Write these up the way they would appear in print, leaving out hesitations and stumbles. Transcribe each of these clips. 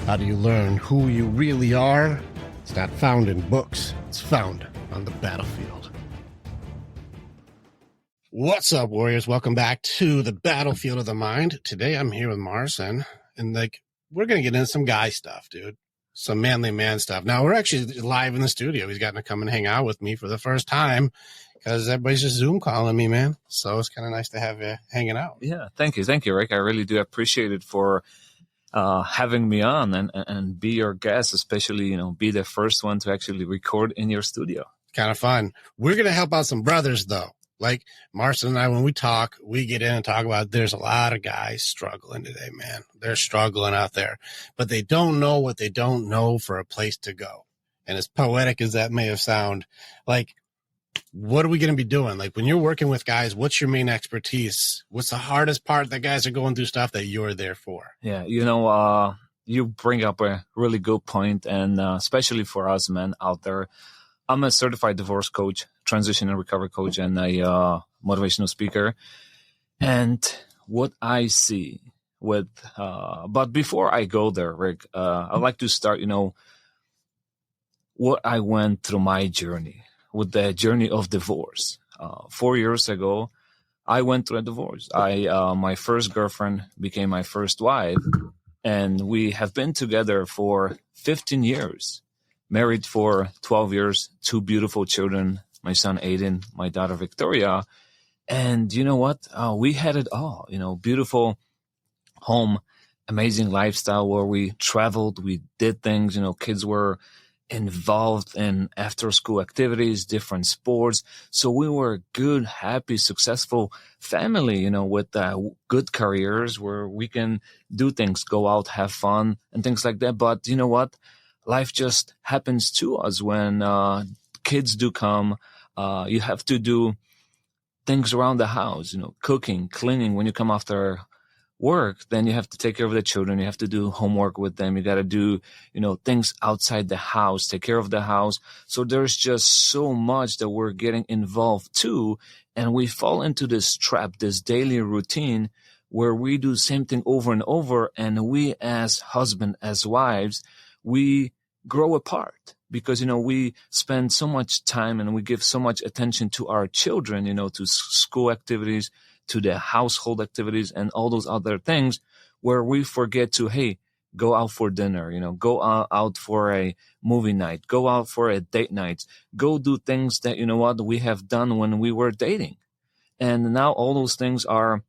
How do you learn who you really are? It's not found in books. It's found on the battlefield. What's up, warriors? Welcome back to the battlefield of the mind. Today I'm here with Marcin, and we're going to get into some guy stuff, dude. Some manly man stuff. Now, we're actually live in the studio. He's gotten to come and hang out with me for the first time because everybody's just Zoom calling me, man. So it's kind of nice to have you hanging out. Yeah, thank you, Rick. I really do appreciate it for having me on and be your guest, especially, be the first one to actually record in your studio. Kind of fun. We're going to help out some brothers, though. Like Marcin and I, when we talk, we get in and talk about there's a lot of guys struggling today, man. They're struggling out there, but they don't know what they don't know for a place to go. And as poetic as that may have sound, what are we going to be doing? Like when you're working with guys, what's your main expertise? What's the hardest part that guys are going through stuff that you're there for? Yeah, you bring up a really good point, and especially for us men out there. I'm a certified divorce coach, transition and recovery coach, and a motivational speaker. And what I see but before I go there, Rick, I'd like to start, what I went through my journey with the journey of divorce. 4 years ago, I went through a divorce. My first girlfriend became my first wife, and we have been together for 15 years. Married for 12 years, 2 beautiful children, my son Aiden, my daughter Victoria. And you know what? We had it all, beautiful home, amazing lifestyle where we traveled, we did things, kids were involved in after school activities, different sports. So we were a good, happy, successful family, with good careers where we can do things, go out, have fun and things like that. But you know what? Life just happens to us when kids do come. You have to do things around the house, cooking, cleaning. When you come after work, then you have to take care of the children. You have to do homework with them. You got to do, things outside the house, take care of the house. So there's just so much that we're getting involved too. And we fall into this trap, this daily routine where we do the same thing over and over. And we as husband, as wives, we grow apart because, we spend so much time and we give so much attention to our children, to school activities, to the household activities and all those other things where we forget to, hey, go out for dinner, go out for a movie night, go out for a date night, go do things that, we have done when we were dating. And now all those things are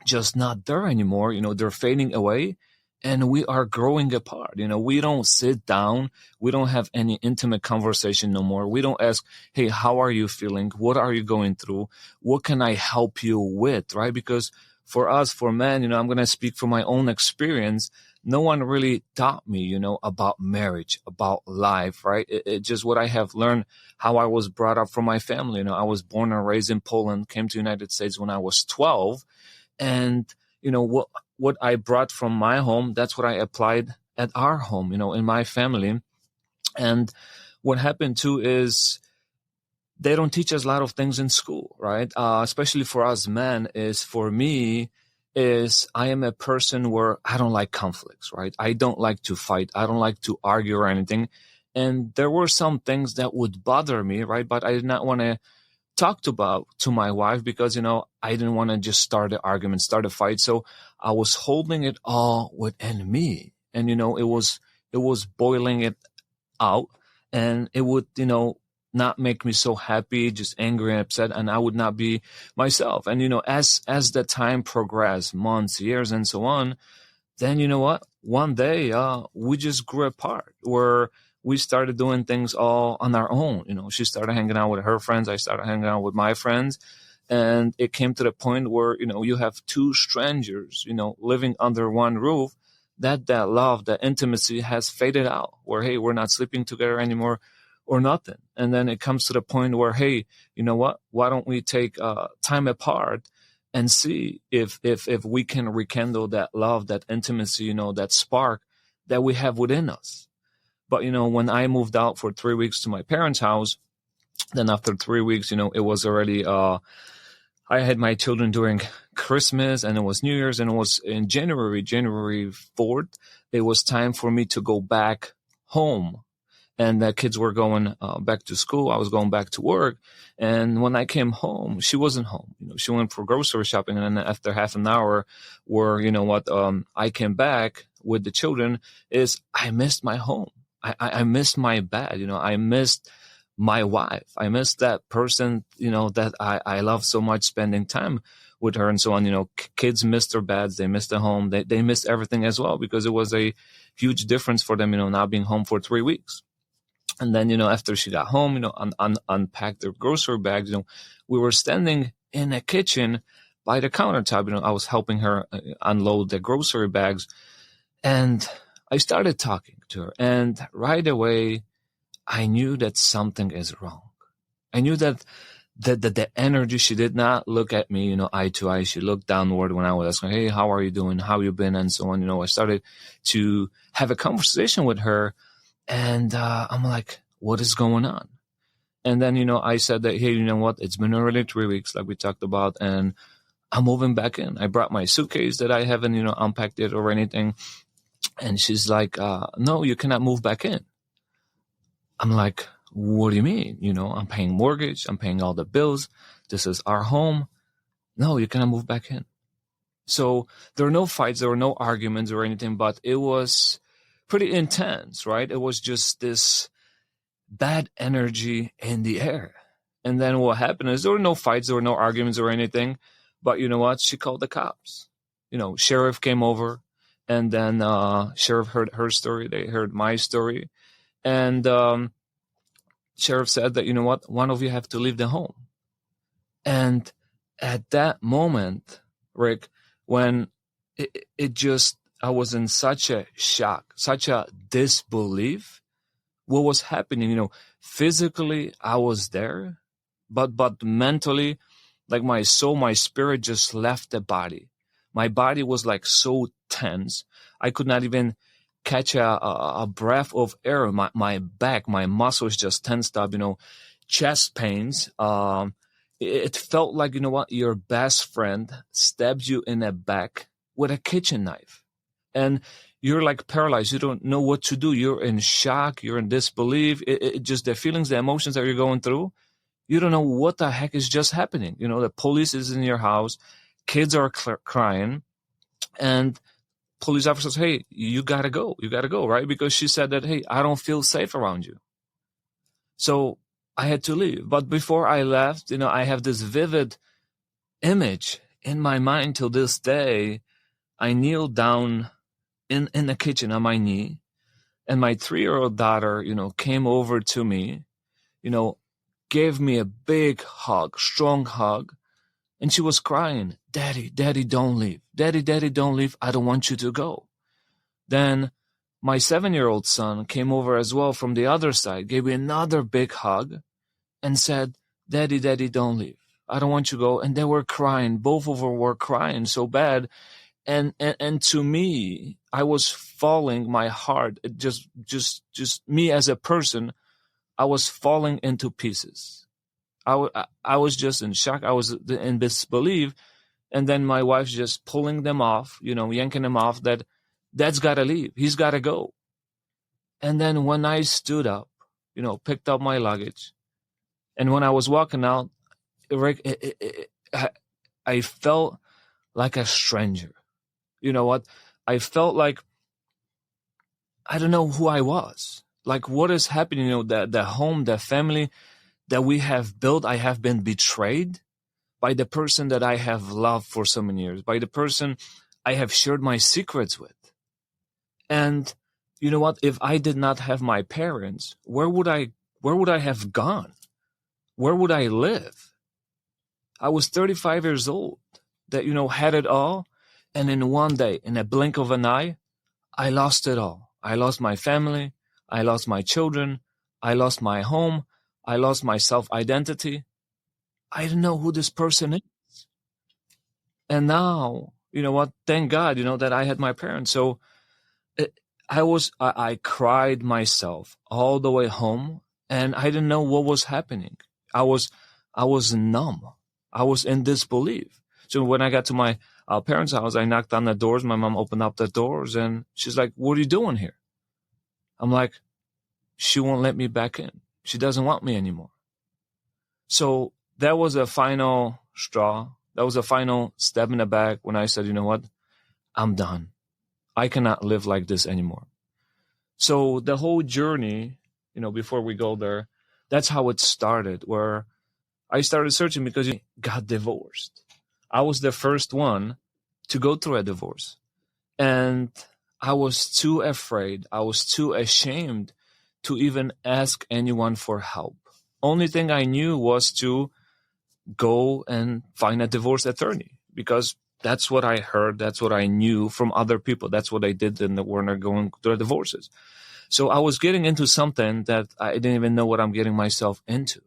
just not there anymore. They're fading away. And we are growing apart. We don't sit down. We don't have any intimate conversation no more. We don't ask, hey, how are you feeling? What are you going through? What can I help you with? Right? Because for us, for men, I'm going to speak from my own experience. No one really taught me, about marriage, about life, right? It just what I have learned, how I was brought up from my family. I was born and raised in Poland, came to the United States when I was 12. And, what I brought from my home, that's what I applied at our home, in my family. And what happened too is they don't teach us a lot of things in school, right? Especially for us men for me, I am a person where I don't like conflicts, right? I don't like to fight. I don't like to argue or anything. And there were some things that would bother me, right? But I did not want to talk to my wife because, I didn't want to just start an argument, start a fight. So I was holding it all within me. And, it was boiling it out, and it would, not make me so happy, just angry and upset. And I would not be myself. And, as the time progressed, months, years, and so on, then you know what? One day, we just grew apart where we started doing things all on our own. She started hanging out with her friends. I started hanging out with my friends. And it came to the point where, you have 2 strangers, living under one roof, that love, that intimacy has faded out where, hey, we're not sleeping together anymore or nothing. And then it comes to the point where, hey, you know what? Why don't we take time apart and see if we can rekindle that love, that intimacy, that spark that we have within us. But, when I moved out for 3 weeks to my parents' house, then after 3 weeks, it was already, I had my children during Christmas, and it was New Year's, and it was in January 4th it was time for me to go back home. And the kids were going back to school. I was going back to work. And when I came home, she wasn't home. She went for grocery shopping. And then after half an hour, where, I came back with the children, is I missed my home. I missed my bed. I missed my wife. I missed that person, that I love so much, spending time with her and so on. Kids missed their beds. They missed the home. They missed everything as well, because it was a huge difference for them, not being home for 3 weeks. And then, after she got home, unpacked their grocery bags, we were standing in a kitchen by the countertop. I was helping her unload the grocery bags. And I started talking to her. And right away, I knew that something is wrong. I knew that the energy, she did not look at me, eye to eye. She looked downward when I was asking, hey, how are you doing? How you been? And so on. I started to have a conversation with her. And I'm like, what is going on? And then, I said that, hey, you know what? It's been already 3 weeks, like we talked about, and I'm moving back in. I brought my suitcase that I haven't, unpacked it or anything. And she's like, no, you cannot move back in. I'm like, what do you mean? I'm paying mortgage. I'm paying all the bills. This is our home. No, you cannot move back in. So there were no fights. There were no arguments or anything, but it was pretty intense, right? It was just this bad energy in the air. And then what happened is there were no fights, there were no arguments or anything. But you know what? She called the cops. Sheriff came over, and then sheriff heard her story. They heard my story. And sheriff said that, one of you have to leave the home. And at that moment, Rick, when it just, I was in such a shock, such a disbelief. What was happening? Physically, I was there, but mentally, like my soul, my spirit just left the body. My body was like so tense. I could not even catch a breath of air. My back, my muscles just tensed up, chest pains. It felt like, your best friend stabs you in the back with a kitchen knife. And you're like paralyzed. You don't know what to do. You're in shock. You're in disbelief. It just the feelings, the emotions that you're going through. You don't know what the heck is just happening. The police is in your house. Kids are crying. And police officer says, hey, you got to go. You got to go, right? Because she said that, hey, I don't feel safe around you. So I had to leave. But before I left, I have this vivid image in my mind till this day. I kneeled down in the kitchen on my knee, and my 3-year-old daughter, came over to me, gave me a big hug, strong hug, and she was crying, Daddy, Daddy, don't leave. Daddy, Daddy, don't leave. I don't want you to go. Then my 7-year-old son came over as well from the other side, gave me another big hug, and said, Daddy, Daddy, don't leave. I don't want you to go. And they were crying. Both of them were crying so bad. And to me, I was falling, my heart, just me as a person, I was falling into pieces. I was just in shock. I was in disbelief. And then my wife's just pulling them off, yanking them off, that Dad's got to leave. He's got to go. And then when I stood up, picked up my luggage, and when I was walking out, I felt like a stranger. You know what? I felt like I don't know who I was. Like, what is happening? The home, the family that we have built, I have been betrayed by the person that I have loved for so many years, by the person I have shared my secrets with. And you know what? If I did not have my parents, where would I have gone? Where would I live? I was 35 years old that, had it all. And in one day, in a blink of an eye, I lost it all. I lost my family. I lost my children. I lost my home. I lost my self-identity. I didn't know who this person is. And now, you know what? Thank God, that I had my parents. So I cried myself all the way home, and I didn't know what was happening. I was numb. I was in disbelief. So when I got to my our parents' house. I knocked on the doors. My mom opened up the doors, and she's like, "What are you doing here?" I'm like, "She won't let me back in. She doesn't want me anymore." So that was a final straw. That was a final step in the back when I said, "You know what? I'm done. I cannot live like this anymore." So the whole journey, before we go there, that's how it started, where I started searching because I got divorced. I was the first one to go through a divorce. And I was too afraid. I was too ashamed to even ask anyone for help. Only thing I knew was to go and find a divorce attorney, because that's what I heard. That's what I knew from other people. That's what I did when they're going through divorces. So I was getting into something that I didn't even know what I'm getting myself into.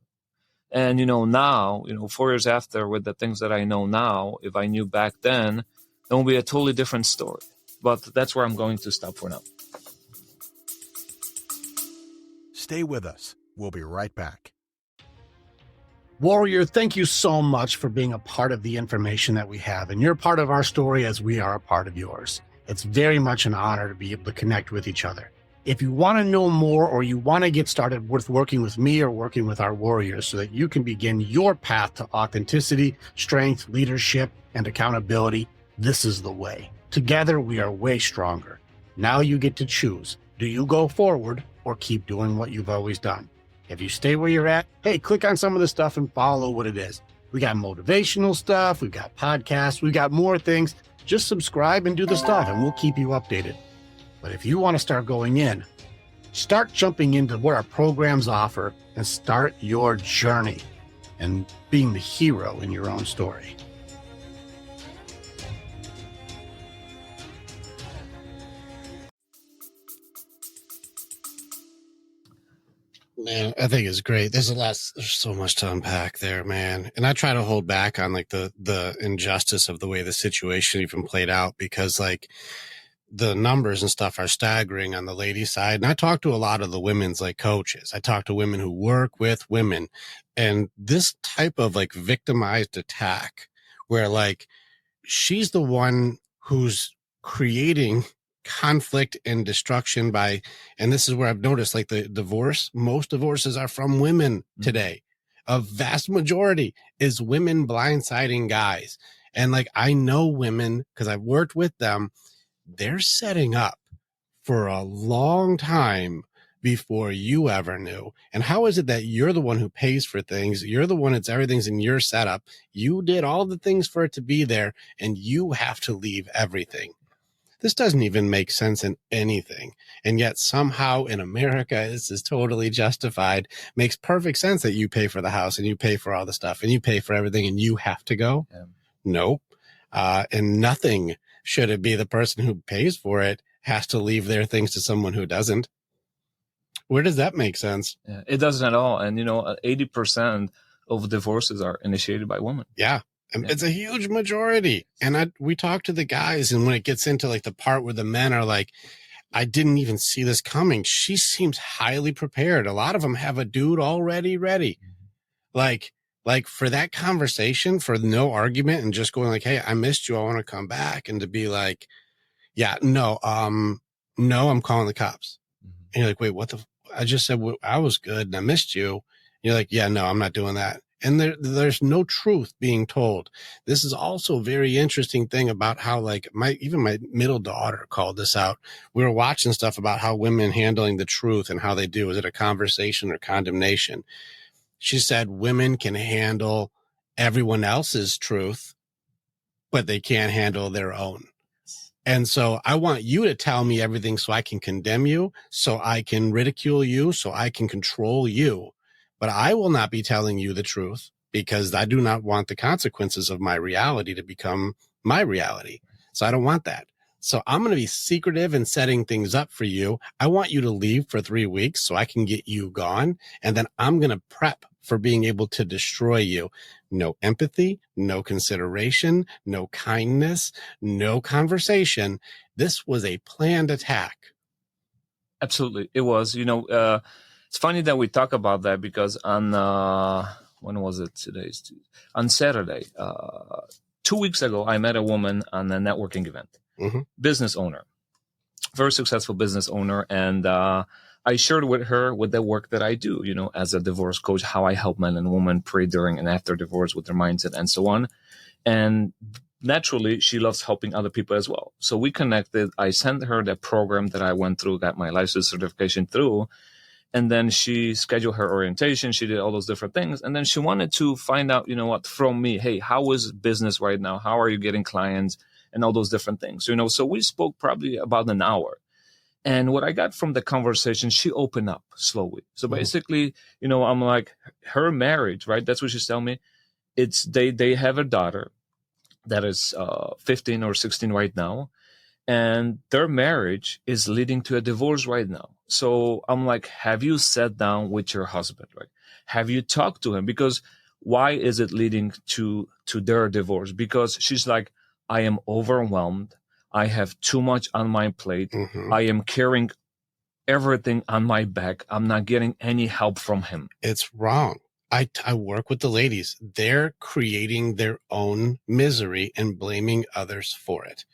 And, now, 4 years after, with the things that I know now, if I knew back then, it would be a totally different story. But that's where I'm going to stop for now. Stay with us. We'll be right back. Warrior, thank you so much for being a part of the information that we have. And you're part of our story as we are a part of yours. It's very much an honor to be able to connect with each other. If you want to know more, or you want to get started with working with me or working with our warriors so that you can begin your path to authenticity, strength, leadership, and accountability, this is the way. Together, we are way stronger. Now you get to choose. Do you go forward or keep doing what you've always done? If you stay where you're at, hey, click on some of the stuff and follow what it is. We got motivational stuff. We've got podcasts. We've got more things. Just subscribe and do the stuff, and we'll keep you updated. But if you want to start going in, start jumping into what our programs offer and start your journey and being the hero in your own story. Man, I think it's great. There's so much to unpack there, man. And I try to hold back on like the injustice of the way the situation even played out, because like the numbers and stuff are staggering on the ladies' side. And I talk to a lot of the women's like coaches. I talk to women who work with women, and this type of like victimized attack where like she's the one who's creating conflict and destruction by, and this is where I've noticed like the divorce, most divorces are from women today. A vast majority is women blindsiding guys. And like, I know women because I've worked with them. They're setting up for a long time before you ever knew. And how is it that you're the one who pays for things? You're the one everything's in your setup. You did all the things for it to be there, and you have to leave everything. This doesn't even make sense in anything. And yet somehow in America, this is totally justified. Makes perfect sense that you pay for the house and you pay for all the stuff and you pay for everything and you have to go. Yeah. Nope. And nothing should it be the person who pays for it has to leave their things to someone who doesn't. Where does that make sense? Yeah, it doesn't at all. And, 80% of divorces are initiated by women. Yeah. It's a huge majority. And we talk to the guys, and when it gets into like the part where the men are like, I didn't even see this coming. She seems highly prepared. A lot of them have a dude already ready. Like for that conversation, for no argument and just going like, hey, I missed you. I want to come back. And to be like, yeah, no, I'm calling the cops. And you're like, wait, what I just said, I was good and I missed you. And you're like, yeah, no, I'm not doing that. And there's no truth being told. This is also a very interesting thing about how like my middle daughter called this out. We were watching stuff about how women handling the truth and how they do. Is it a conversation or condemnation? She said women can handle everyone else's truth, but they can't handle their own. And so I want you to tell me everything so I can condemn you, so I can ridicule you, so I can control you. But I will not be telling you the truth because I do not want the consequences of my reality to become my reality. So I don't want that. So I'm going to be secretive and setting things up for you. I want you to leave for 3 weeks so I can get you gone. And then I'm going to prep for being able to destroy you. No empathy, no consideration, no kindness, no conversation. This was a planned attack. Absolutely. It was, it's funny that we talk about that because on, when was it? On Saturday, 2 weeks ago, I met a woman on a networking event, business owner, very successful business owner. And I shared with her with the work that I do, as a divorce coach, how I help men and women pre, during, and after divorce with their mindset and so on. And naturally, she loves helping other people as well. So we connected. I sent her the program that I went through, got my license certification through. And then she scheduled her orientation. She did all those different things. And then she wanted to find out, from me, hey, how is business right now? How are you getting clients and all those different things? So we spoke probably about an hour. And what I got from the conversation, she opened up slowly. So basically, I'm like, her marriage, right? That's what she's telling me. It's they have a daughter that is 15 or 16 right now. And their marriage is leading to a divorce right now. So I'm like, have you sat down with your husband, right? Have you talked to him? Because why is it leading to their divorce? Because she's like, I am overwhelmed. I have too much on my plate. I am carrying everything on my back. I'm not getting any help from him. It's wrong. I work with the ladies. They're creating their own misery and blaming others for it.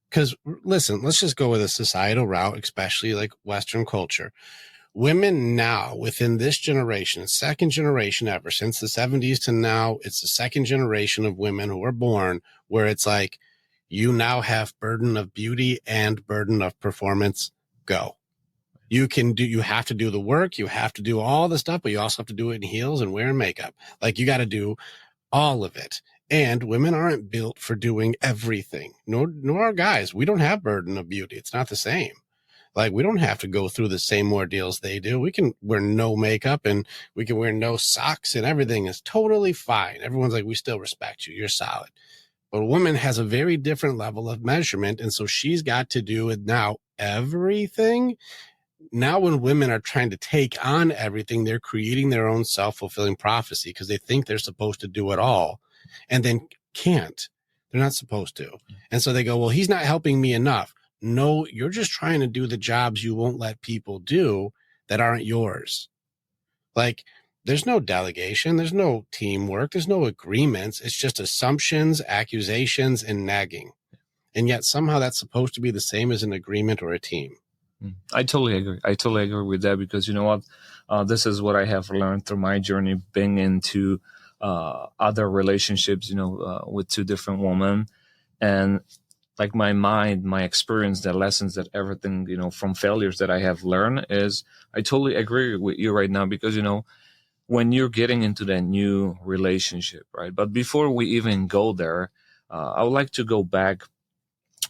Because listen, let's just go with a societal route, especially like Western culture. Women now within this generation, second generation ever, since the 70s to now, it's the second generation of women who are born where it's like, you now have burden of beauty and burden of performance. Go. You have to do the work. You have to do all the stuff, but you also have to do it in heels and wearing makeup. Like you got to do all of it. And women aren't built for doing everything, nor are guys. We don't have burden of beauty. It's not the same. Like we don't have to go through the same ordeals they do. We can wear no makeup and we can wear no socks and everything is totally fine. Everyone's like, we still respect you. You're solid. But a woman has a very different level of measurement. And so she's got to do it now, everything. Now, when women are trying to take on everything, they're creating their own self-fulfilling prophecy because they think they're supposed to do it all and then can't. They're not supposed to. And so they go, well, he's not helping me enough. No, you're just trying to do the jobs you won't let people do that aren't yours. Like, there's no delegation. There's no teamwork. There's no agreements. It's just assumptions, accusations, and nagging. And yet somehow that's supposed to be the same as an agreement or a team. I totally agree. I totally agree with that because you know what? This is what I have learned through my journey being into other relationships, with two different women. And like my mind, my experience, the lessons, that everything, from failures that I have learned is I totally agree with you right now because, when you're getting into that new relationship, right? But before we even go there, I would like to go back,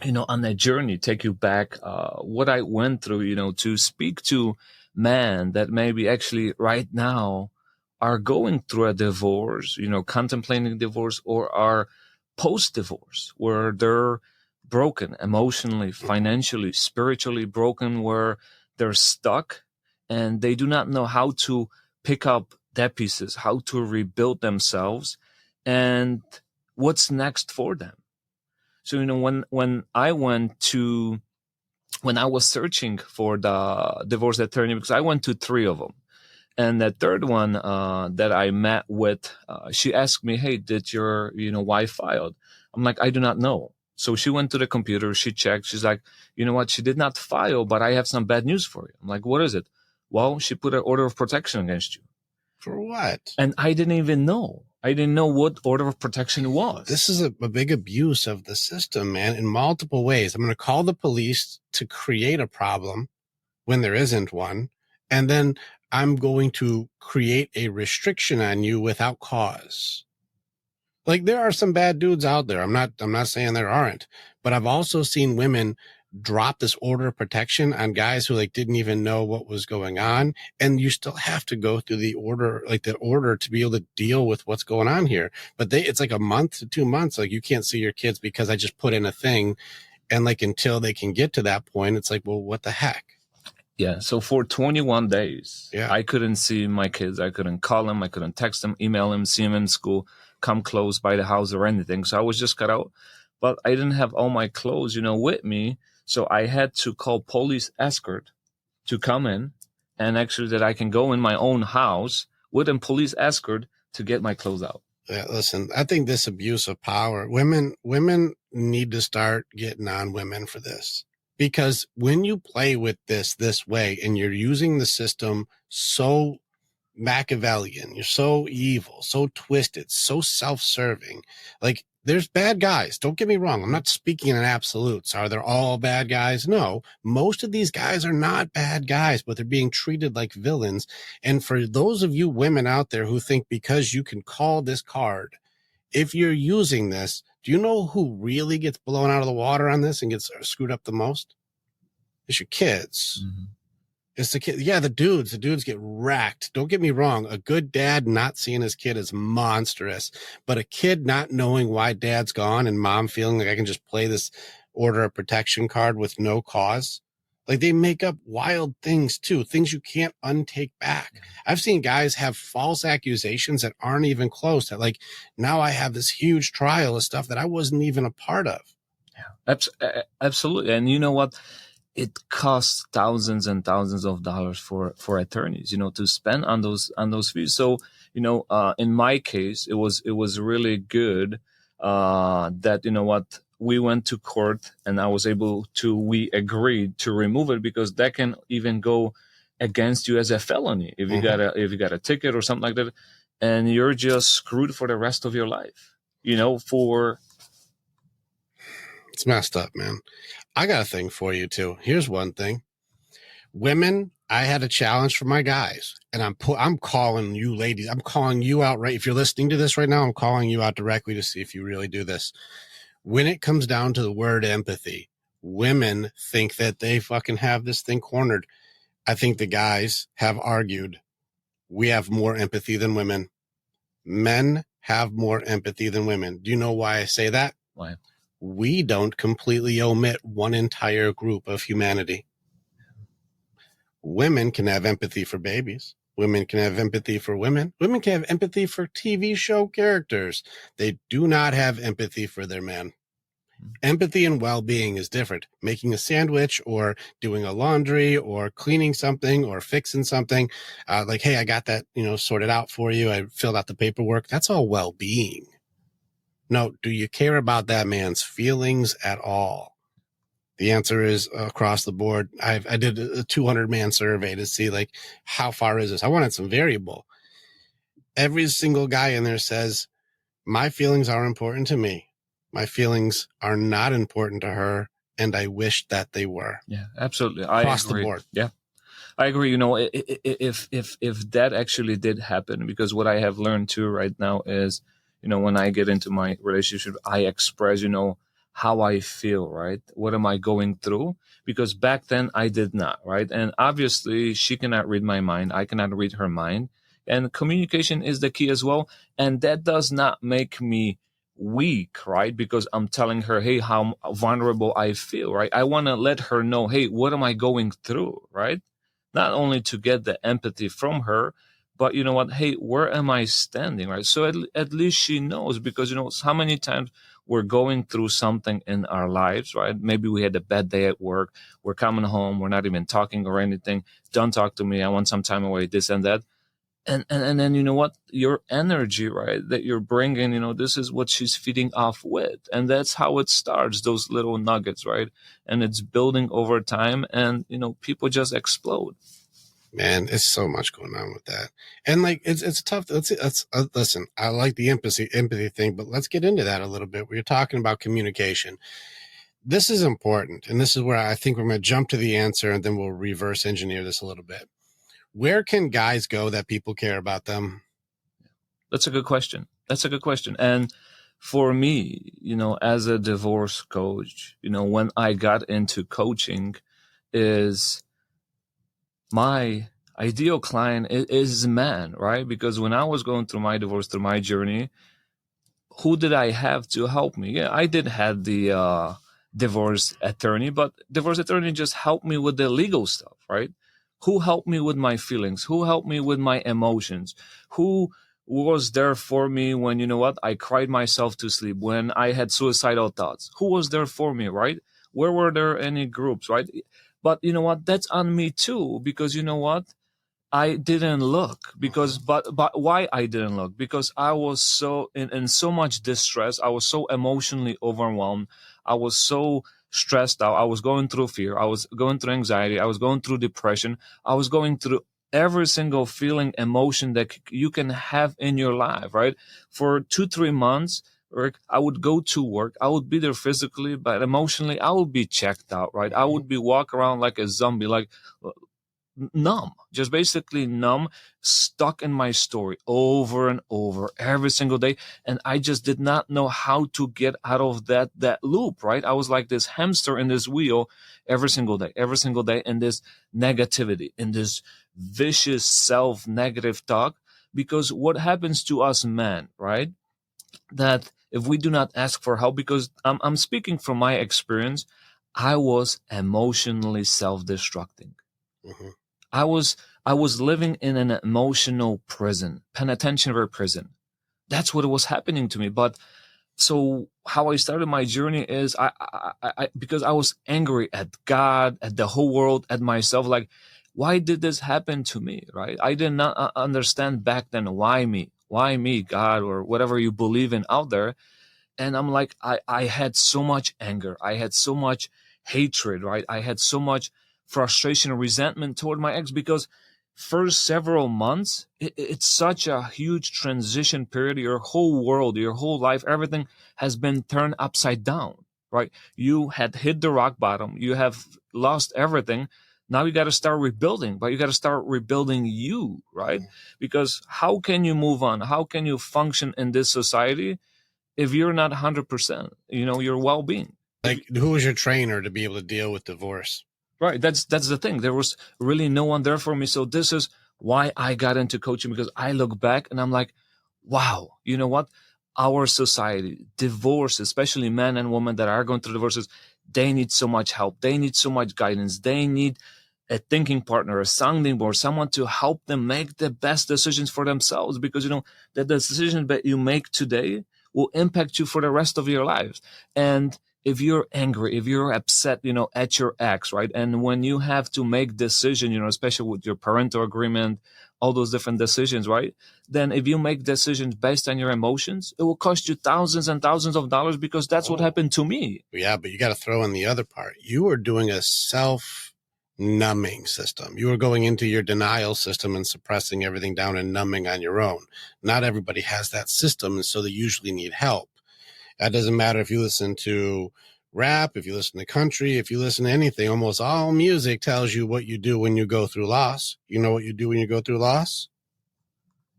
on that journey, take you back, what I went through, to speak to men that maybe actually right now are going through a divorce, contemplating divorce or are post-divorce where they're broken emotionally, financially, spiritually broken, where they're stuck and they do not know how to pick up their pieces, how to rebuild themselves and what's next for them. So, when I was searching for the divorce attorney, because I went to 3 of them. And the third one that I met with, she asked me, hey, did your, wife filed? I'm like, I do not know. So she went to the computer, she checked. She's like, you know what? She did not file, but I have some bad news for you. I'm like, what is it? Well, she put an order of protection against you. For what? And I didn't even know. I didn't know what order of protection it was. This is a big abuse of the system, man, in multiple ways. I'm going to call the police to create a problem when there isn't one. And then I'm going to create a restriction on you without cause. Like there are some bad dudes out there. I'm not saying there aren't, but I've also seen women drop this order of protection on guys who didn't even know what was going on. And you still have to go through the order to be able to deal with what's going on here. But it's like a month to 2 months. Like you can't see your kids because I just put in a thing. And until they can get to that point, it's like, well, what the heck? Yeah. So for 21 days, yeah. I couldn't see my kids. I couldn't call them. I couldn't text them, email them, see them in school, come close by the house or anything. So I was just cut out. But I didn't have all my clothes, with me. So I had to call police escort to come in and actually that I can go in my own house with a police escort to get my clothes out. Yeah, listen, I think this abuse of power, women need to start getting on women for this. Because when you play with this way and you're using the system so Machiavellian, you're so evil, so twisted, so self-serving. Like, there's bad guys. Don't get me wrong. I'm not speaking in absolutes. Are they all bad guys? No. Most of these guys are not bad guys, but they're being treated like villains. And for those of you women out there who think because you can call this card, if you're using this, do you know who really gets blown out of the water on this and gets screwed up the most? It's your kids. Mm-hmm. It's the kid. Yeah, the dudes get racked. Don't get me wrong. A good dad not seeing his kid is monstrous, but a kid not knowing why dad's gone and mom feeling like I can just play this order of protection card with no cause. Like, they make up wild things too, things you can't untake back. I've seen guys have false accusations that aren't even close. That, like, now I have this huge trial of stuff that I wasn't even a part of. Yeah, absolutely. And you know what? It costs thousands and thousands of dollars for attorneys, to spend on those fees. So, in my case, it was really good that, we went to court and we agreed to remove it, because that can even go against you as a felony if you got a ticket or something like that, and you're just screwed for the rest of your life. It's messed up, man. I got a thing for you too. Here's one thing. Women, I had a challenge for my guys, and I'm calling you ladies. I'm calling you out, right? If you're listening to this right now, I'm calling you out directly to see if you really do this. When it comes down to the word empathy, women think that they fucking have this thing cornered. I think the guys have argued we have more empathy than women. Men have more empathy than women. Do you know why I say that? Why? We don't completely omit one entire group of humanity. Women can have empathy for babies. Women can have empathy for women. Women can have empathy for TV show characters. They do not have empathy for their men. Empathy and well-being is different. Making a sandwich or doing a laundry or cleaning something or fixing something, like, hey, I got that, sorted out for you. I filled out the paperwork. That's all well-being. No, do you care about that man's feelings at all? The answer is across the board. I did a 200-man survey to see, like, how far is this? I wanted some variable. Every single guy in there says, my feelings are important to me. My feelings are not important to her, and I wish that they were. Yeah, absolutely. Across the board. Yeah, I agree. If that actually did happen, because what I have learned too right now is, when I get into my relationship, I express, how I feel, right? What am I going through? Because back then I did not, right? And obviously she cannot read my mind. I cannot read her mind. And communication is the key as well. And that does not make me weak, right? Because I'm telling her, hey, how vulnerable I feel, right? I want to let her know, hey, what am I going through, right? Not only to get the empathy from her, but you know what? Hey, where am I standing, right? So at least she knows, because, how many times we're going through something in our lives, right? Maybe we had a bad day at work. We're coming home. We're not even talking or anything. Don't talk to me. I want some time away, this and that. And then, you know what? Your energy, right, that you're bringing, this is what she's feeding off with. And that's how it starts, those little nuggets, right? And it's building over time, and, people just explode. Man, it's so much going on with that. And, like, it's tough. Listen, I like the empathy thing, but let's get into that a little bit. We're talking about communication. This is important. And this is where I think we're going to jump to the answer, and then we'll reverse engineer this a little bit. Where can guys go that people care about them? That's a good question. And for me, as a divorce coach, when I got into coaching, is my ideal client is man, right? Because when I was going through my divorce, through my journey, who did I have to help me? Yeah, I did have the divorce attorney, but divorce attorney just helped me with the legal stuff, right? Who helped me with my feelings? Who helped me with my emotions? Who was there for me when, I cried myself to sleep, when I had suicidal thoughts? Who was there for me, right? Where were there any groups, right? But you know what? That's on me too, because I didn't look because, but why I didn't look? Because I was so in so much distress. I was so emotionally overwhelmed. I was so stressed out. I was going through fear. I was going through anxiety. I was going through depression. I was going through every single feeling, emotion that you can have in your life, right? For 2-3 months, Rick, I would go to work. I would be there physically, but emotionally, I would be checked out, right? I would be walk around like a zombie, like numb, just basically numb, stuck in my story over and over every single day. And I just did not know how to get out of that loop, right? I was like this hamster in this wheel every single day, in this negativity, in this vicious self-negative talk. Because what happens to us men, right? That if we do not ask for help, because I'm speaking from my experience, I was emotionally self-destructing. Mm-hmm. I was living in an emotional prison, penitentiary prison. That's what was happening to me. But so how I started my journey is I because I was angry at God, at the whole world, at myself. Like, why did this happen to me? Right? I did not understand back then why me, God, or whatever you believe in out there. And I'm like, I had so much anger. I had so much hatred, right? I had so much frustration and resentment toward my ex because first several months, it's such a huge transition period. Your whole world, your whole life, everything has been turned upside down, right? You had hit the rock bottom. You have lost everything. Now you got to start rebuilding, but you got to start rebuilding you, right? Because how can you move on? How can you function in this society if you're not 100%, your well-being? Like, who was your trainer to be able to deal with divorce? Right. That's the thing. There was really no one there for me. So this is why I got into coaching, because I look back and I'm like, wow, you know what? Our society, divorce, especially men and women that are going through divorces, they need so much help. They need so much guidance. They need a thinking partner, a sounding board, someone to help them make the best decisions for themselves. Because, the decision that you make today will impact you for the rest of your lives. And if you're angry, if you're upset, at your ex, right? And when you have to make decision, especially with your parental agreement, all those different decisions, right? Then if you make decisions based on your emotions, it will cost you thousands and thousands of dollars, because that's what happened to me. Yeah, but you got to throw in the other part. You were doing a self-numbing system. You were going into your denial system and suppressing everything down and numbing on your own. Not everybody has that system, and so they usually need help. That doesn't matter if you listen to rap, if you listen to country, if you listen to anything. Almost all music tells you what you do when you go through loss. You know what you do when you go through loss?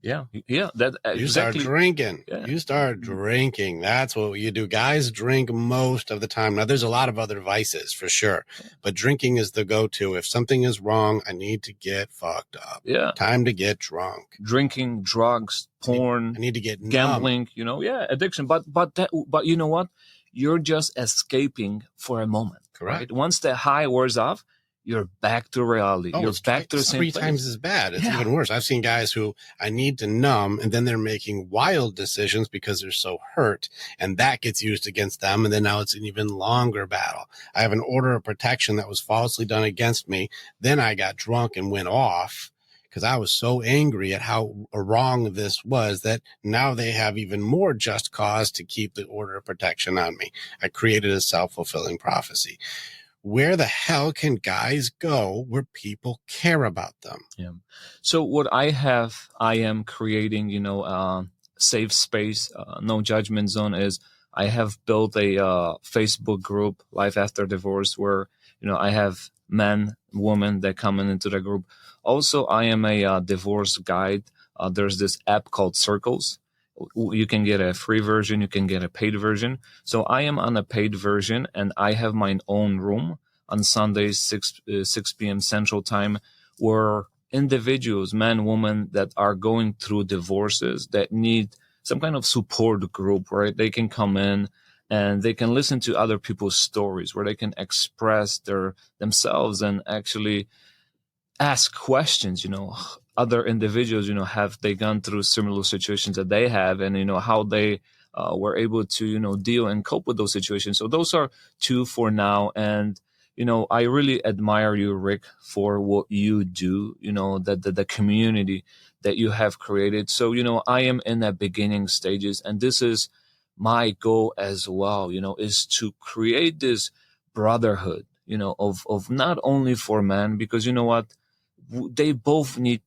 Yeah. That you exactly. Start drinking. Yeah. You start drinking. That's what you do. Guys drink most of the time. Now, there's a lot of other vices for sure, but drinking is the go-to. If something is wrong, I need to get fucked up. Yeah. Time to get drunk. Drinking, drugs, porn. I need to get gambling. Addiction. But you know what? You're just escaping for a moment. Correct. Right? Once the high wears off, you're back to reality. You're back to the same place. 3 times as bad. It's even worse. I've seen guys who I need to numb, and then they're making wild decisions because they're so hurt, and that gets used against them, and then now it's an even longer battle. I have an order of protection that was falsely done against me. Then I got drunk and went off because I was so angry at how wrong this was that now they have even more just cause to keep the order of protection on me. I created a self-fulfilling prophecy. Where the hell can guys go where people care about them? Yeah. So what I am creating, safe space, no judgment zone, is I have built a Facebook group, Life After Divorce, where, I have men, women that come into the group. Also, I am a divorce guide. There's this app called Circles. You can get a free version. You can get a paid version. So I am on a paid version, and I have my own room on Sundays, 6 p.m. Central Time, where individuals, men, women that are going through divorces, that need some kind of support group, right? They can come in and they can listen to other people's stories, where they can express themselves and actually ask questions, other individuals, have they gone through similar situations that they have, and, how they were able to, deal and cope with those situations. So those are 2 for now. And, I really admire you, Rick, for what you do, the community that you have created. So, I am in the beginning stages, and this is my goal as well, is to create this brotherhood, of not only for men, because you know what, they both need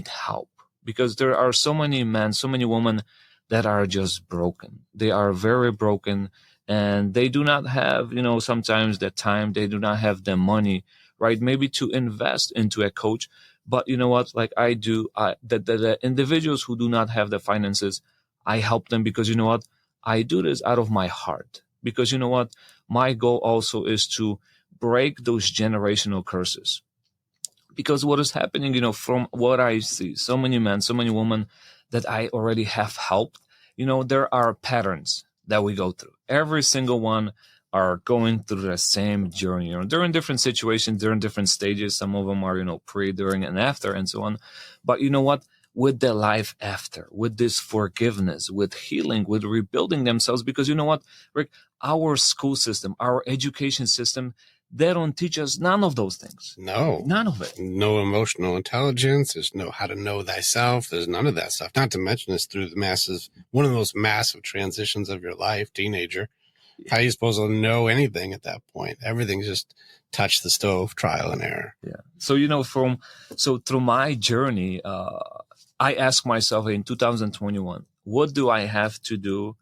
help, because there are so many men, so many women that are just broken. They are very broken, and they do not have, sometimes the time, they do not have the money, right? Maybe to invest into a coach. But you know what, like I do, the individuals who do not have the finances, I help them, because you know what, I do this out of my heart, because you know what, my goal also is to break those generational curses. Because what is happening, from what I see, so many men, so many women that I already have helped, there are patterns that we go through. Every single one are going through the same journey. They're in different situations, they're in different stages. Some of them are, pre, during, and after, and so on. But you know what? With the life after, with this forgiveness, with healing, with rebuilding themselves, because you know what, Rick, our school system, our education system, they don't teach us none of those things. No. None of it. No emotional intelligence. There's no how to know thyself. There's none of that stuff. Not to mention this through one of those massive transitions of your life, teenager. How are you supposed to know anything at that point? Everything's just touch the stove, trial and error. Yeah. So, through my journey, I asked myself in 2021, what do I have to do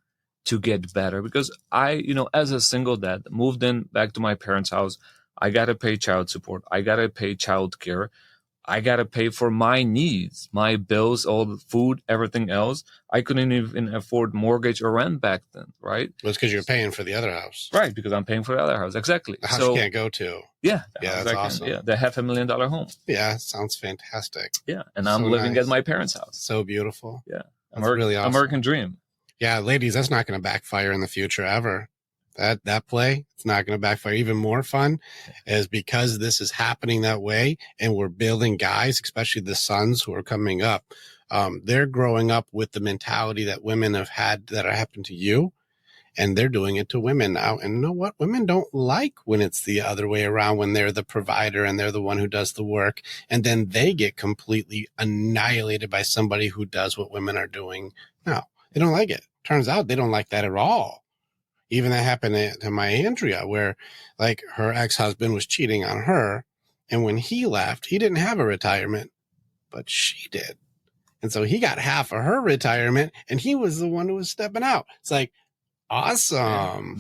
to get better? Because I, as a single dad, moved in back to my parents' house. I got to pay child support. I got to pay child care. I got to pay for my needs, my bills, all the food, everything else. I couldn't even afford mortgage or rent back then, right? Well, it's because you're paying for the other house. Right, because I'm paying for the other house. Exactly. The house you can't go to. Yeah. Yeah, that's awesome. Yeah, the $500,000 home. Yeah, sounds fantastic. Yeah, and I'm living at my parents' house. So beautiful. Yeah. That's really awesome. American dream. Yeah, ladies, that's not going to backfire in the future ever. That play, it's not going to backfire. Even more fun is because this is happening that way, and we're building guys, especially the sons who are coming up. They're growing up with the mentality that women have had that happened to you, and they're doing it to women now. And you know what? Women don't like when it's the other way around, when they're the provider and they're the one who does the work, and then they get completely annihilated by somebody who does what women are doing. No, they don't like it. Turns out they don't like that at all. Even that happened to my Andrea, where like her ex-husband was cheating on her. And when he left, he didn't have a retirement, but she did. And so he got half of her retirement, and he was the one who was stepping out. It's like, awesome.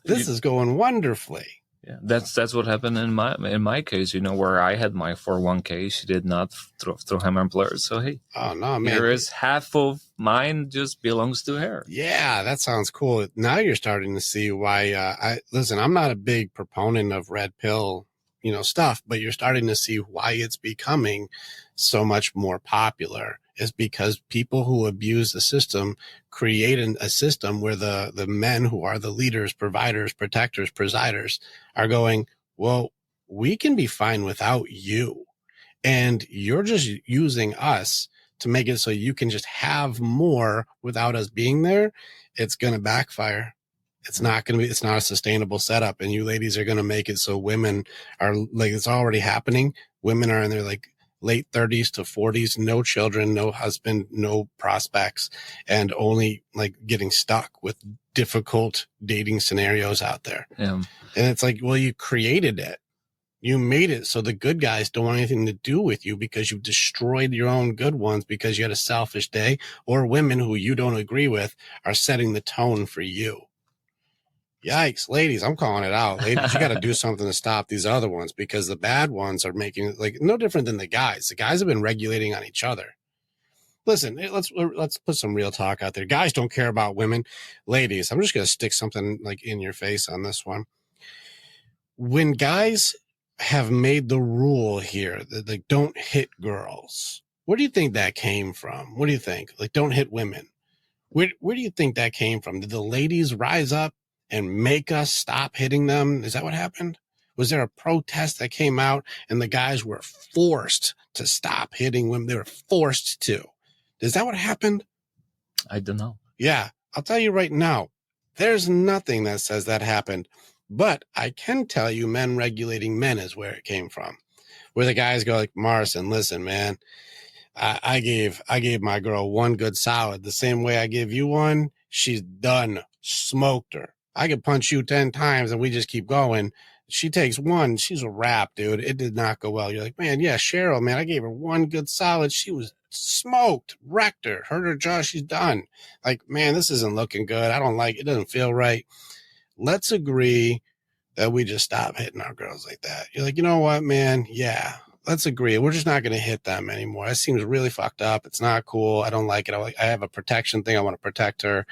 This is going wonderfully. Yeah, that's what happened in my case, where I had my 401k. She did not through her employer. So, hey, oh no, man, here is half of mine just belongs to her. Yeah, that sounds cool. Now you're starting to see why. I'm not a big proponent of red pill, stuff, but you're starting to see why it's becoming so much more popular. Is because people who abuse the system create a system where the men who are the leaders, providers, protectors, presiders are going, well, we can be fine without you. And you're just using us to make it so you can just have more without us being there. It's going to backfire. It's not a sustainable setup. And you ladies are going to make it so women are like, it's already happening. Women are in their late 30s to 40s, no children, no husband, no prospects, and only getting stuck with difficult dating scenarios out there. Yeah. And it's like, well, you created it. You made it so the good guys don't want anything to do with you because you've destroyed your own good ones because you had a selfish day, or women who you don't agree with are setting the tone for you. Yikes, ladies, I'm calling it out. Ladies, you got to do something to stop these other ones, because the bad ones are making it no different than the guys. The guys have been regulating on each other. Listen, let's put some real talk out there. Guys don't care about women. Ladies, I'm just going to stick something in your face on this one. When guys have made the rule here that they don't hit girls, where do you think that came from? What do you think? Don't hit women. Where do you think that came from? Did the ladies rise up and make us stop hitting them? Is that what happened? Was there a protest that came out and the guys were forced to stop hitting women? They were forced to. Is that what happened? I don't know. Yeah, I'll tell you right now, there's nothing that says that happened. But I can tell you men regulating men is where it came from. Where the guys go like, Marcin, listen, man, I gave my girl one good solid. The same way I give you one, she's done. Smoked her. I could punch you 10 times and we just keep going. She takes one. She's a wrap, dude. It did not go well. You're like, man, yeah, Cheryl, man, I gave her one good solid. She was smoked, wrecked her, hurt her jaw. She's done. Like, man, this isn't looking good. I don't like it. It doesn't feel right. Let's agree that we just stop hitting our girls like that. You're like, you know what, man? Yeah, let's agree. We're just not going to hit them anymore. That seems really fucked up. It's not cool. I don't like it. I have a protection thing. I want to protect her.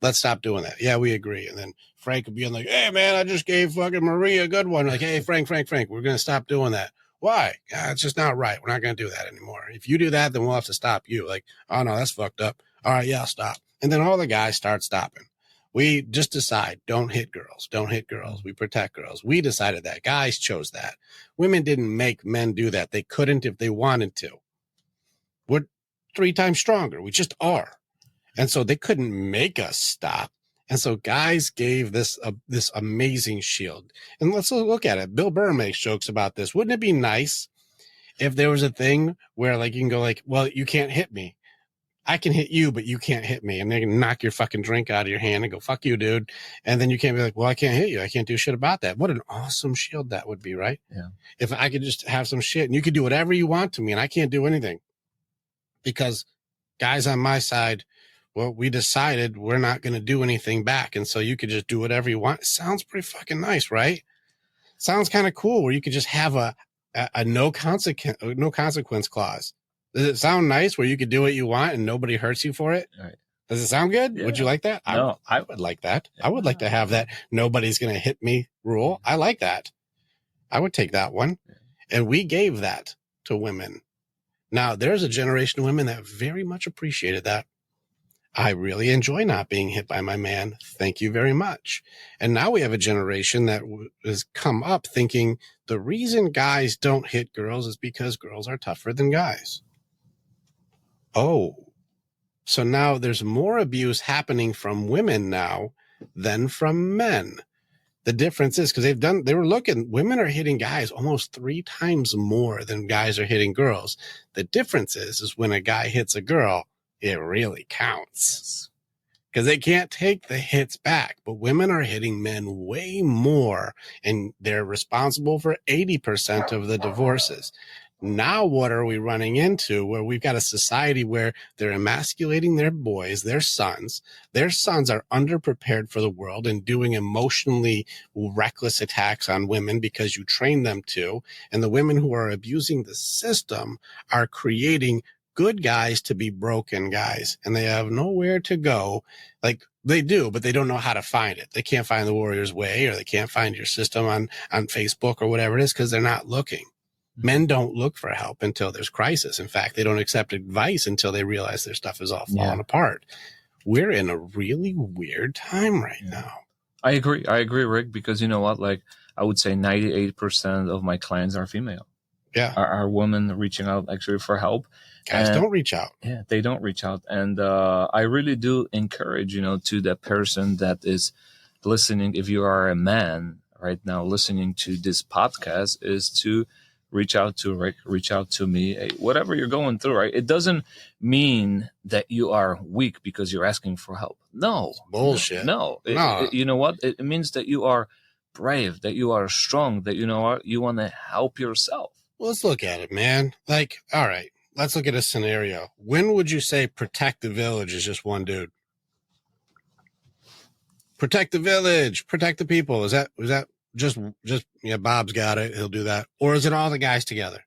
Let's stop doing that. Yeah, we agree. And then Frank would be like, hey, man, I just gave fucking Marie a good one. Like, hey, Frank, we're going to stop doing that. Why? It's just not right. We're not going to do that anymore. If you do that, then we'll have to stop you. Like, oh, no, that's fucked up. All right, yeah, I'll stop. And then all the guys start stopping. We just decide, don't hit girls. Don't hit girls. We protect girls. We decided that. Guys chose that. Women didn't make men do that. They couldn't if they wanted to. We're 3 times stronger. We just are. And so they couldn't make us stop. And so guys gave this amazing shield. And let's look at it. Bill Burr makes jokes about this. Wouldn't it be nice if there was a thing where like you can go like, well, you can't hit me. I can hit you, but you can't hit me. And they can knock your fucking drink out of your hand and go, fuck you, dude. And then you can't be like, well, I can't hit you. I can't do shit about that. What an awesome shield that would be, right? Yeah. If I could just have some shit and you could do whatever you want to me and I can't do anything. Because guys on my side, well, we decided we're not going to do anything back. And so you could just do whatever you want. It sounds pretty fucking nice, right? Sounds kind of cool where you could just have a no consequence clause. Does it sound nice where you could do what you want and nobody hurts you for it? Right. Does it sound good? Yeah. Would you like that? No. I would like that. I would like to have that nobody's going to hit me rule. I like that. I would take that one. And we gave that to women. Now, there's a generation of women that very much appreciated that. I really enjoy not being hit by my man. Thank you very much. And now we have a generation that has come up thinking the reason guys don't hit girls is because girls are tougher than guys. Oh, so now there's more abuse happening from women now than from men. The difference is because women are hitting guys almost 3 times more than guys are hitting girls. The difference is when a guy hits a girl, it really counts because they can't take the hits back. But women are hitting men way more, and they're responsible for 80% of the divorces. Now, what are we running into where we've got a society where they're emasculating their boys, their sons are underprepared for the world and doing emotionally reckless attacks on women because you train them to. And the women who are abusing the system are creating good guys to be broken guys, and they have nowhere to go. Like they do, but they don't know how to find it. They can't find the Warrior's Way, or they can't find your system on Facebook or whatever it is because they're not looking. Men don't look for help until there's crisis. In fact, they don't accept advice until they realize their stuff is all falling apart. We're in a really weird time right now. I agree, Rick, because you know what? Like I would say 98% of my clients are female. Yeah. Are women reaching out actually for help. Guys don't reach out. Yeah, they don't reach out. And I really do encourage, to that person that is listening, if you are a man right now listening to this podcast, is to reach out to Rick, reach out to me, whatever you're going through, right? It doesn't mean that you are weak because you're asking for help. No. It's bullshit. No. You know what? It means that you are brave, that you are strong, that you know what? You want to help yourself. Well, let's look at it, man. Like, all right, let's look at a scenario. When would you say protect the village is just one dude? Protect the village, protect the people. Is that just Bob's got it, he'll do that? Or is it all the guys together?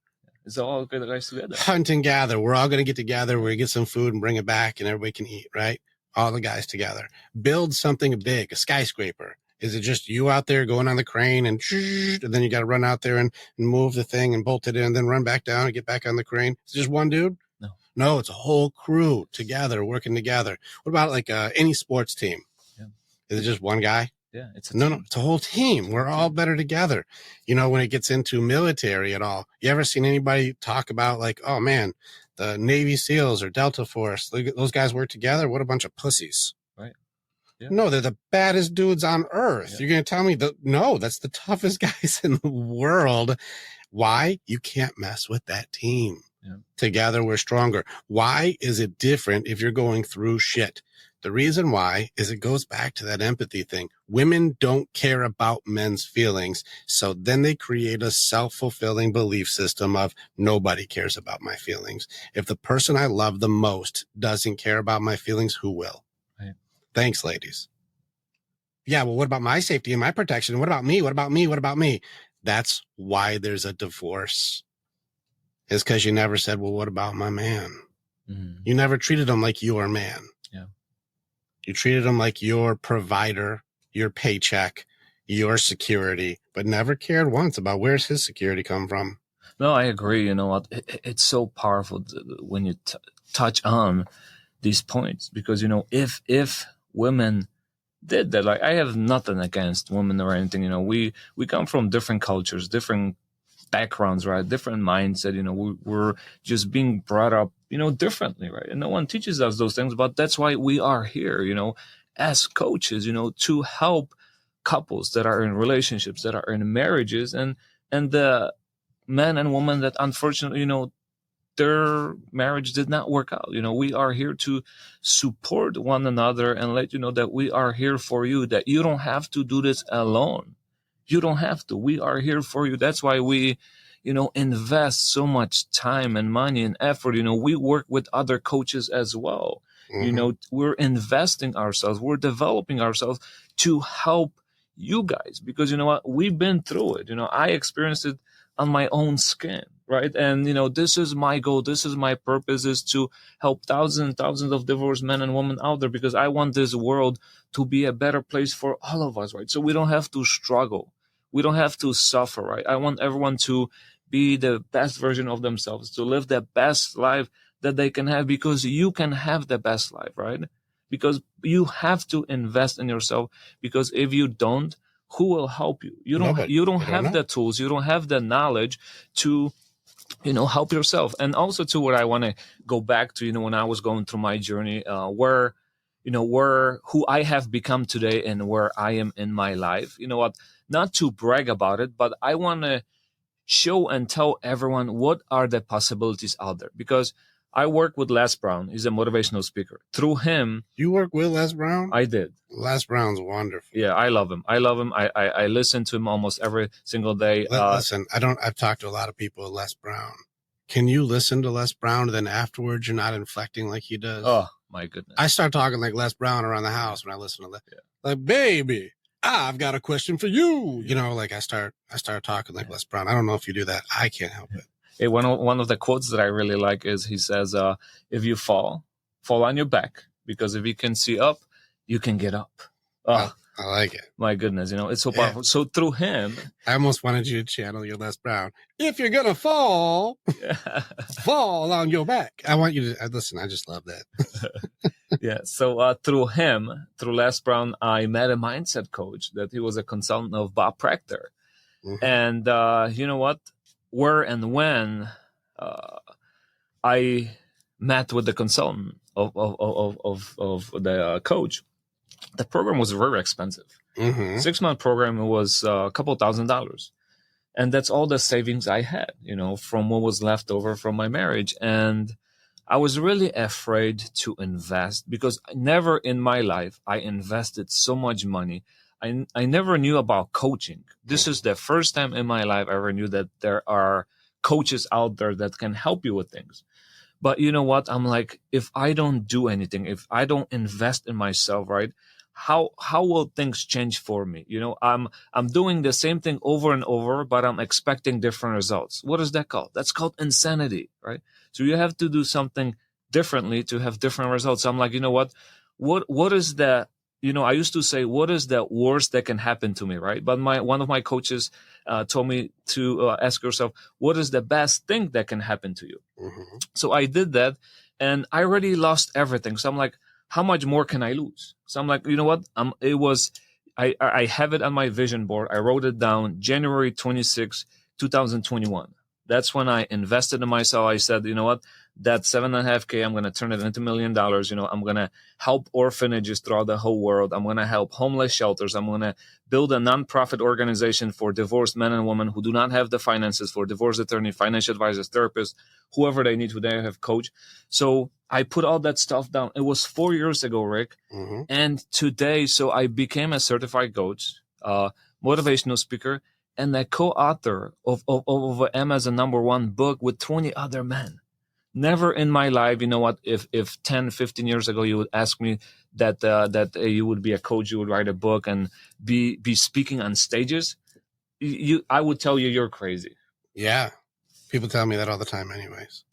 It's all the guys together. Hunt and gather. We're all going to get together. We're going to get some food and bring it back and everybody can eat, right? All the guys together. Build something big, a skyscraper. Is it just you out there going on the crane and then you got to run out there and move the thing and bolt it in and then run back down and get back on the crane? It's just one dude? No, it's a whole crew together, working together. What about like any sports team? Yeah. Is it just one guy? Yeah, it's no, it's a whole team. We're all better together. When it gets into military at all, you ever seen anybody talk about like, oh man, the Navy SEALs or Delta Force, those guys work together? What a bunch of pussies. Right. Yeah. No, they're the baddest dudes on earth. Yeah. You're going to tell me no, that's the toughest guys in the world. Why? You can't mess with that team. Yeah. Together we're stronger. Why is it different if you're going through shit? The reason why is it goes back to that empathy thing. Women don't care about men's feelings. So then they create a self-fulfilling belief system of nobody cares about my feelings. If the person I love the most doesn't care about my feelings, who will? Right. Thanks, ladies. Yeah, well, what about my safety and my protection? What about me? What about me? What about me? That's why there's a divorce. It's because you never said, well, what about my man? Mm-hmm. You never treated him like your man. Yeah. You treated him like your provider, your paycheck, your security, but never cared once about where's his security come from. No, I agree. You know what? It's so powerful when you touch on these points, because, you know, if women did that, like, I have nothing against women or anything. You know, we come from different cultures, different backgrounds, right? Different mindset. You know, we're just being brought up, you know, differently, right? And no one teaches us those things, but that's why we are here, you know, as coaches, you know, to help couples that are in relationships, that are in marriages, and the men and women that unfortunately, you know, their marriage did not work out. You know, we are here to support one another and let you know that we are here for you, that you don't have to do this alone. You don't have to. We are here for you. That's why we, you know, invest so much time and money and effort. You know, we work with other coaches as well. Mm-hmm. You know, we're investing ourselves. We're developing ourselves to help you guys, because, you know what, we've been through it. You know, I experienced it on my own skin, right? And, you know, this is my goal. This is my purpose, is to help thousands and thousands of divorced men and women out there, because I want this world to be a better place for all of us, right? So we don't have to struggle. We don't have to suffer, right? I want everyone to be the best version of themselves, to live the best life that they can have, because you can have the best life, right? Because you have to invest in yourself, because if you don't, who will help you? You don't have the tools, you don't have the knowledge to, you know, help yourself. And also to what I want to go back to, you know, when I was going through my journey, who I have become today and where I am in my life, you know what, not to brag about it, but I want to show and tell everyone what are the possibilities out there. Because I work with Les Brown. He's a motivational speaker. Through him. You work with Les Brown? I did. Les Brown's wonderful. Yeah, I love him. I listen to him almost every single day. Listen, I've talked to a lot of people with Les Brown. Can you listen to Les Brown and then afterwards you're not inflecting like he does? Oh, my goodness. I start talking like Les Brown around the house when I listen to Les. Yeah. Like, baby, I've got a question for you. You know, like I start talking like Les Brown. I don't know if you do that. I can't help it. Hey, one of the quotes that I really like is, he says, if you fall on your back, because if you can see up, you can get up. I like it. My goodness, you know, it's so powerful. So through him, I almost wanted you to channel your Les Brown. If you're going to fall, fall on your back. I want you to listen. I just love that. Yeah. So through him, through Les Brown, I met a mindset coach that he was a consultant of Bob Proctor. Mm-hmm. And you know what? Where and when I met with the consultant of the coach, the program was very expensive. Mm-hmm. 6-month program was a couple $1,000s. And that's all the savings I had, you know, from what was left over from my marriage. And I was really afraid to invest, because never in my life I invested so much money. I never knew about coaching. This is the first time in my life I ever knew that there are coaches out there that can help you with things. But you know what? I'm like, if I don't do anything, if I don't invest in myself, right? How will things change for me? You know, I'm doing the same thing over and over, but I'm expecting different results. What is that called? That's called insanity, right? So you have to do something differently to have different results. I'm like, you know what? What is the, you know, I used to say, what is the worst that can happen to me, right? But one of my coaches told me to ask yourself, what is the best thing that can happen to you? Mm-hmm. So I did that, and I already lost everything. So I'm like, how much more can I lose? So I'm like, you know what? I have it on my vision board. I wrote it down, January 26, 2021. That's when I invested in myself. I said, you know what, that 7.5K, I'm going to turn it into $1 million. I'm going to help orphanages throughout the whole world. I'm going to help homeless shelters. I'm going to build a nonprofit organization for divorced men and women who do not have the finances, for divorce attorney, financial advisors, therapists, whoever they need, who they have coach. So I put all that stuff down. It was 4 years ago, Rick. Mm-hmm. And today, so I became a certified coach, motivational speaker, and a co-author of Amazon #1 book with 20 other men. Never in my life, you know what, if 10, 15 years ago you would ask me that you would be a coach, you would write a book and be speaking on stages, I would tell you you're crazy. Yeah. People tell me that all the time anyways.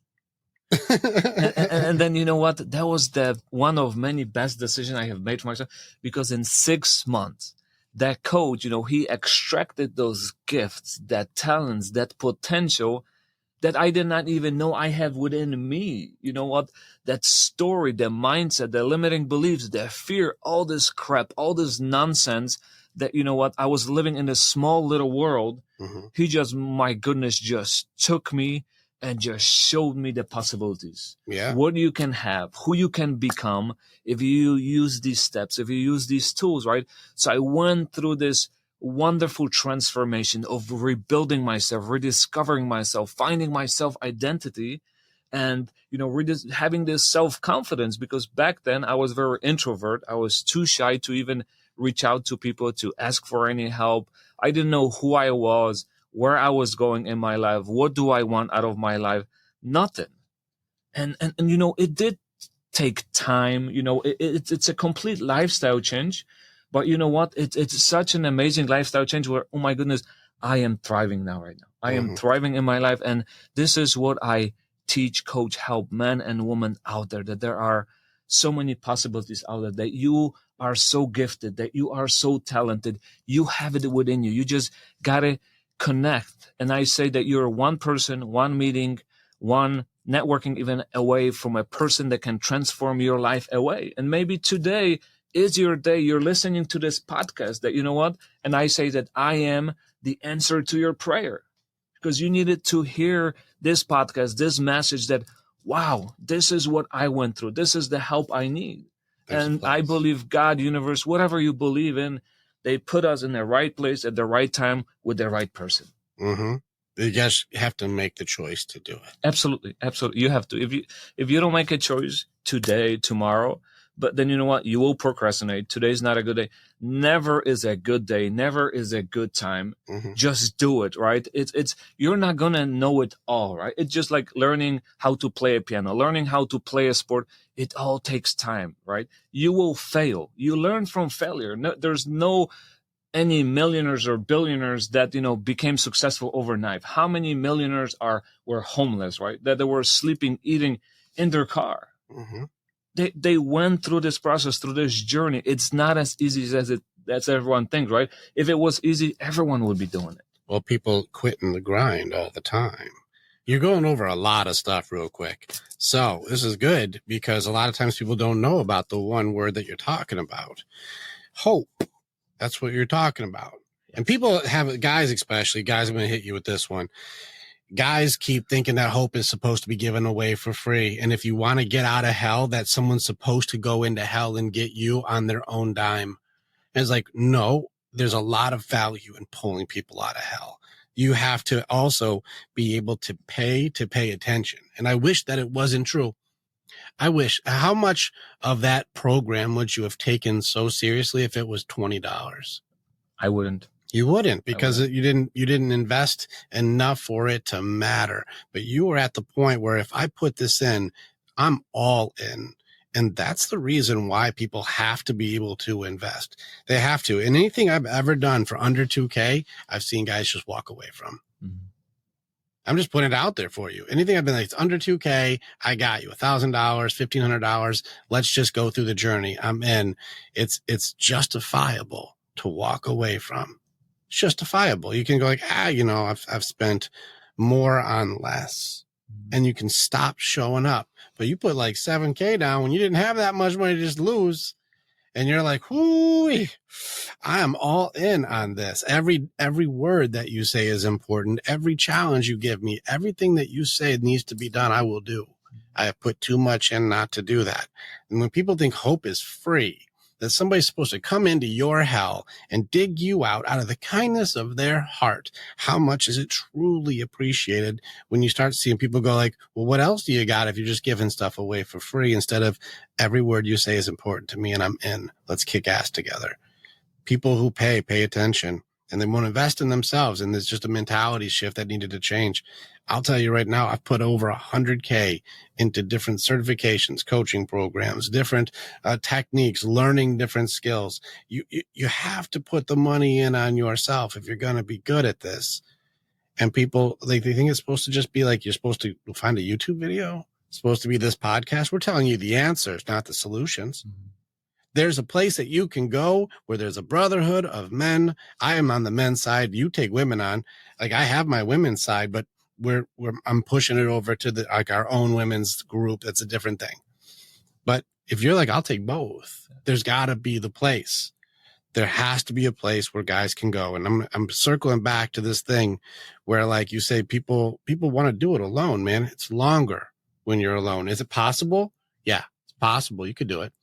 and then, you know what, that was the one of many best decisions I have made for myself, because in 6 months, that coach, you know, he extracted those gifts, that talents, that potential that I did not even know I have within me. You know what? That story, the mindset, the limiting beliefs, the fear, all this crap, all this nonsense that, you know what, I was living in this small little world. Mm-hmm. He just, my goodness, just took me and just showed me the possibilities. Yeah. What you can have, who you can become if you use these steps, if you use these tools, right? So I went through this wonderful transformation of rebuilding myself, rediscovering myself, finding my self-identity, and, you know, having this self-confidence, because back then I was very introvert. I was too shy to even reach out to people, to ask for any help. I didn't know who I was, where I was going in my life. What do I want out of my life? Nothing. And you know, it did take time. You know, it's a complete lifestyle change. But you know what? It's such an amazing lifestyle change where, oh my goodness, I am thriving now, right now. I am thriving in my life. And this is what I teach, coach, help men and women out there, that there are so many possibilities out there, that you are so gifted, that you are so talented. You have it within you. You just got to connect. And I say that you're one person, one meeting, one networking event away from a person that can transform your life away. And maybe today is your day. You're listening to this podcast, that, you know what? And I say that I am the answer to your prayer, because you needed to hear this podcast, this message, that, wow, this is what I went through. This is the help I need. And I believe God, universe, whatever you believe in, they put us in the right place at the right time with the right person. Mm-hmm. You guys have to make the choice to do it. Absolutely. Absolutely. You have to. If you don't make a choice today, tomorrow, but then, you know what, you will procrastinate. Today's not a good day. Never is a good day. Never is a good time. Mm-hmm. Just do it, right? It's you're not going to know it all, right? It's just like learning how to play a piano, learning how to play a sport. It all takes time, right? You will fail. You learn from failure. No, there's no any millionaires or billionaires that, you know, became successful overnight. How many millionaires were homeless, right? That they were sleeping, eating in their car. Mm-hmm. They went through this process, through this journey. It's not as easy as everyone thinks, right? If it was easy, everyone would be doing it. Well, people quitting the grind all the time. You're going over a lot of stuff real quick. So this is good, because a lot of times people don't know about the one word that you're talking about. Hope. That's what you're talking about. And people have, guys especially, guys, I'm going to hit you with this one. Guys keep thinking that hope is supposed to be given away for free. And if you want to get out of hell, that someone's supposed to go into hell and get you on their own dime. And it's like, no, there's a lot of value in pulling people out of hell. You have to also be able to pay attention. And I wish that it wasn't true. I wish. How much of that program would you have taken so seriously if it was $20? I wouldn't. You wouldn't, because you didn't invest enough for it to matter. But you were at the point where, if I put this in, I'm all in. And that's the reason why people have to be able to invest. They have to. And anything I've ever done for under 2K, I've seen guys just walk away from. Mm-hmm. I'm just putting it out there for you. Anything I've been like, it's under 2K, I got you $1,000, $1,500. Let's just go through the journey. I'm in. It's justifiable to walk away from. It's justifiable. You can go like, I've spent more on less, and you can stop showing up. But you put like 7K down when you didn't have that much money to just lose. and you're like, whoo, I am all in on this. Every word that you say is important. Every challenge you give me, everything that you say needs to be done, I will do. I have put too much in not to do that. And when people think hope is free, that somebody's supposed to come into your hell and dig you out of the kindness of their heart, how much is it truly appreciated when you start seeing people go like, well, what else do you got if you're just giving stuff away for free instead of every word you say is important to me and I'm in. Let's kick ass together. People who pay attention, and they won't invest in themselves. And there's just a mentality shift that needed to change. I'll tell you right now, I've put over $100K into different certifications, coaching programs, different techniques, learning different skills. You have to put the money in on yourself if you're going to be good at this. And people, like, they think it's supposed to just be like, you're supposed to find a YouTube video. It's supposed to be this podcast. We're telling you the answers, not the solutions. Mm-hmm. There's a place that you can go where there's a brotherhood of men. I am on the men's side. You take women on. Like, I have my women's side, but I'm pushing it over to our own women's group. That's a different thing. But if you're like, I'll take both, there's got to be the place. There has to be a place where guys can go. And I'm circling back to this thing where, like you say, people want to do it alone, man. It's longer when you're alone. Is it possible? Yeah, it's possible. You could do it.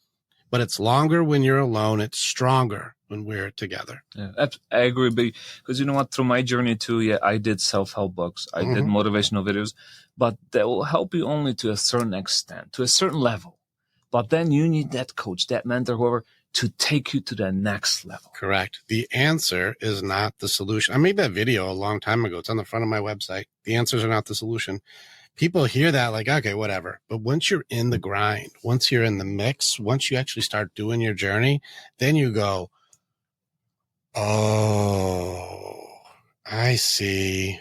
But it's longer when you're alone. It's stronger when we're together. Yeah, I agree. Because you know what? Through my journey too, yeah, I did self-help books. I did motivational videos. But that will help you only to a certain extent, to a certain level. But then you need that coach, that mentor, whoever, to take you to the next level. Correct. The answer is not the solution. I made that video a long time ago. It's on the front of my website. The answers are not the solution. People hear that like, okay, whatever. But once you're in the grind, once you're in the mix, once you actually start doing your journey, then you go, oh, I see.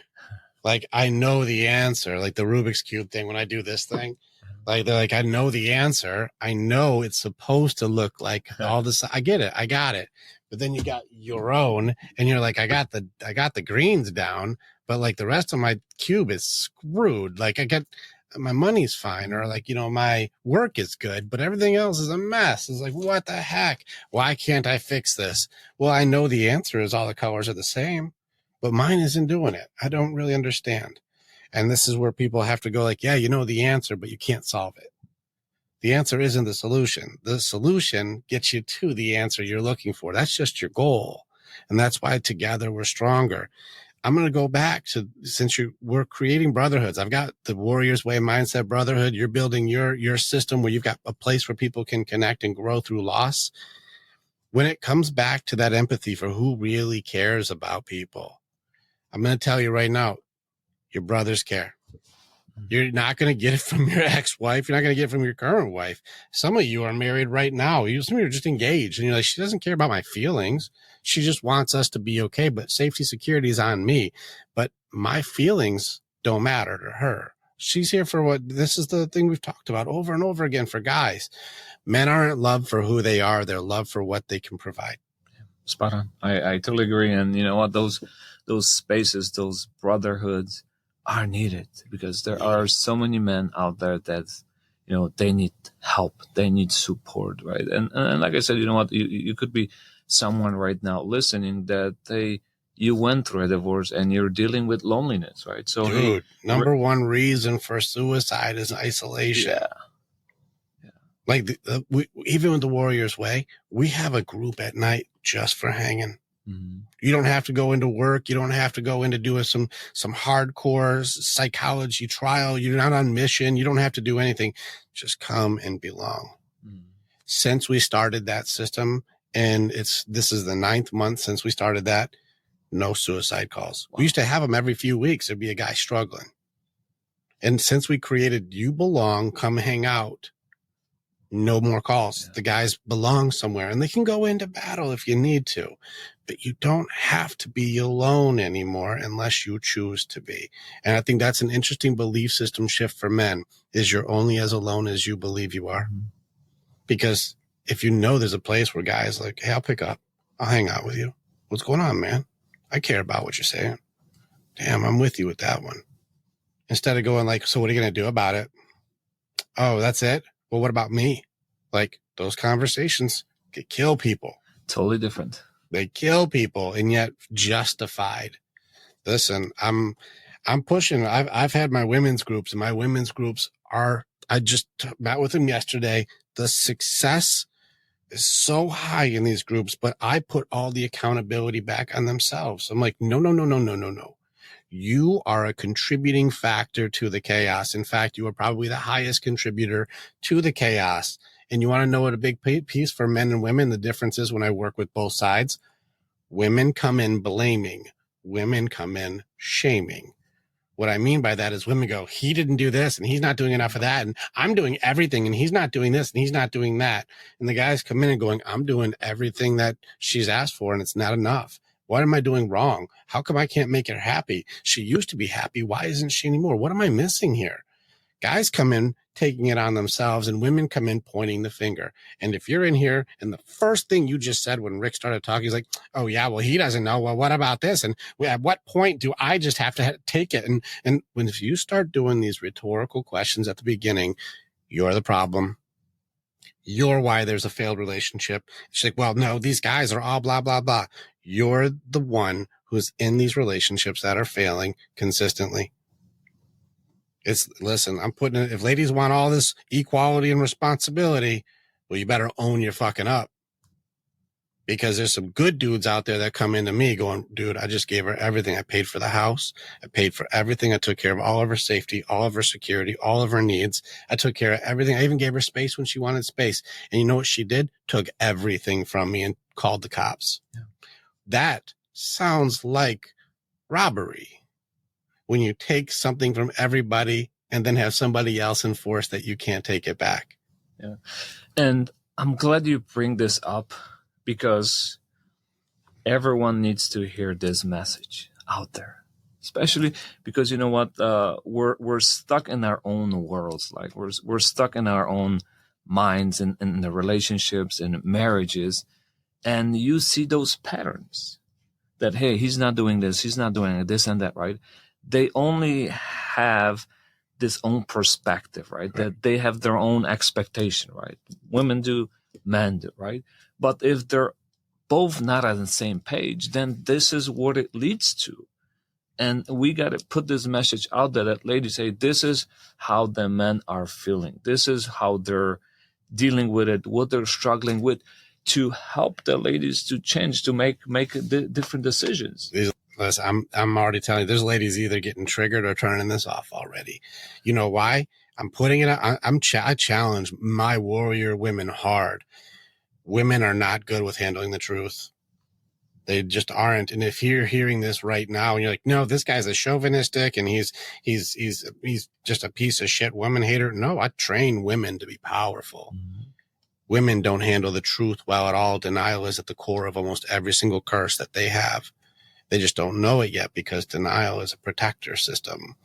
Like, I know the answer, like the Rubik's Cube thing. When I do this thing, like, they're like, I know the answer. I know it's supposed to look like all this. I get it. I got it. But then you got your own and you're like, I got the greens down, but like the rest of my cube is screwed. Like, my money's fine, or like, my work is good, but everything else is a mess. It's like, what the heck? Why can't I fix this? Well, I know the answer is all the colors are the same, but mine isn't doing it. I don't really understand. And this is where people have to go like, yeah, you know the answer, but you can't solve it. The answer isn't the solution. The solution gets you to the answer you're looking for. That's just your goal. And that's why together we're stronger. I'm going to go back to, since we're creating brotherhoods. I've got the Warriors Way Mindset Brotherhood. You're building your system where you've got a place where people can connect and grow through loss. When it comes back to that empathy for who really cares about people, I'm going to tell you right now, your brothers care. You're not going to get it from your ex-wife. You're not going to get it from your current wife. Some of you are married right now. Some of you are just engaged. And you're like, she doesn't care about my feelings. She just wants us to be okay. But safety, security is on me. But my feelings don't matter to her. She's here for this is the thing we've talked about over and over again for guys. Men aren't loved for who they are. They're loved for what they can provide. Spot on. I totally agree. And you know what? Those spaces, those brotherhoods, are needed, because there are so many men out there that, they need help, they need support, right? And like I said, you know what, you could be someone right now listening that you went through a divorce and you're dealing with loneliness, right? So, dude, number one reason for suicide is isolation. Yeah. Like even with the Warriors Way, we have a group at night just for hanging. Mm-hmm. You don't have to go into work. You don't have to go into doing some hardcore psychology trial. You're not on mission. You don't have to do anything. Just come and belong. Mm-hmm. Since we started that system, and this is the 9th month since we started that, no suicide calls. Wow. We used to have them every few weeks. There'd be a guy struggling. And since we created You Belong, come hang out, no more calls. Yeah. The guys belong somewhere, and they can go into battle if you need to. But you don't have to be alone anymore unless you choose to be. And I think that's an interesting belief system shift for men, is you're only as alone as you believe you are. Mm-hmm. Because if you know there's a place where guys like, hey, I'll pick up. I'll hang out with you. What's going on, man? I care about what you're saying. Damn, I'm with you with that one. Instead of going like, so what are you going to do about it? Oh, that's it? Well, what about me? Like, those conversations They kill people. Totally different. They kill people, and yet justified. Listen, I'm pushing. I've had my women's groups, and my women's groups are. I just met with them yesterday. The success is so high in these groups, but I put all the accountability back on themselves. I'm like, no. You are a contributing factor to the chaos. In fact, you are probably the highest contributor to the chaos. And you want to know what a big piece for men and women, the difference is when I work with both sides, women come in blaming, women come in shaming. What I mean by that is women go, he didn't do this and he's not doing enough of that. And I'm doing everything and he's not doing this and he's not doing that. And the guys come in and going, I'm doing everything that she's asked for and it's not enough. What am I doing wrong? How come I can't make her happy? She used to be happy. Why isn't she anymore? What am I missing here? Guys come in taking it on themselves and women come in pointing the finger. And if you're in here and the first thing you just said when Rick started talking, he's like, oh yeah, well, he doesn't know. Well, what about this? And at what point do I just have to take it? And when if you start doing these rhetorical questions at the beginning, you're the problem. You're why there's a failed relationship. She's like, well, no, these guys are all blah, blah, blah. You're the one who's in these relationships that are failing consistently. Listen, I'm putting it, if ladies want all this equality and responsibility, well, you better own your fucking up. Because there's some good dudes out there that come into me going, dude, I just gave her everything. I paid for the house. I paid for everything. I took care of all of her safety, all of her security, all of her needs. I took care of everything. I even gave her space when she wanted space. And you know what she did? Took everything from me and called the cops. Yeah. That sounds like robbery. When you take something from everybody and then have somebody else enforce that you can't take it back. Yeah. And I'm glad you bring this up because everyone needs to hear this message out there, especially because you know what, we're stuck in our own worlds. Like we're stuck in our own minds and in the relationships and marriages. And you see those patterns that, hey, he's not doing this, he's not doing this and that, right? They only have this own perspective, right? That they have their own expectation, right? Women do, men do, right? But if they're both not on the same page, then this is what it leads to. And we got to put this message out there that ladies say, this is how the men are feeling. This is how they're dealing with it, what they're struggling with, to help the ladies to change, to make different decisions. Listen, I'm already telling you, there's ladies either getting triggered or turning this off already. You know why? I'm putting it out. I challenge my warrior women hard. Women are not good with handling the truth. They just aren't. And if you're hearing this right now and you're like, no, this guy's a chauvinistic and he's just a piece of shit woman hater. No, I train women to be powerful. Mm-hmm. Women don't handle the truth well at all. Denial is at the core of almost every single curse that they have. They just don't know it yet because denial is a protector system.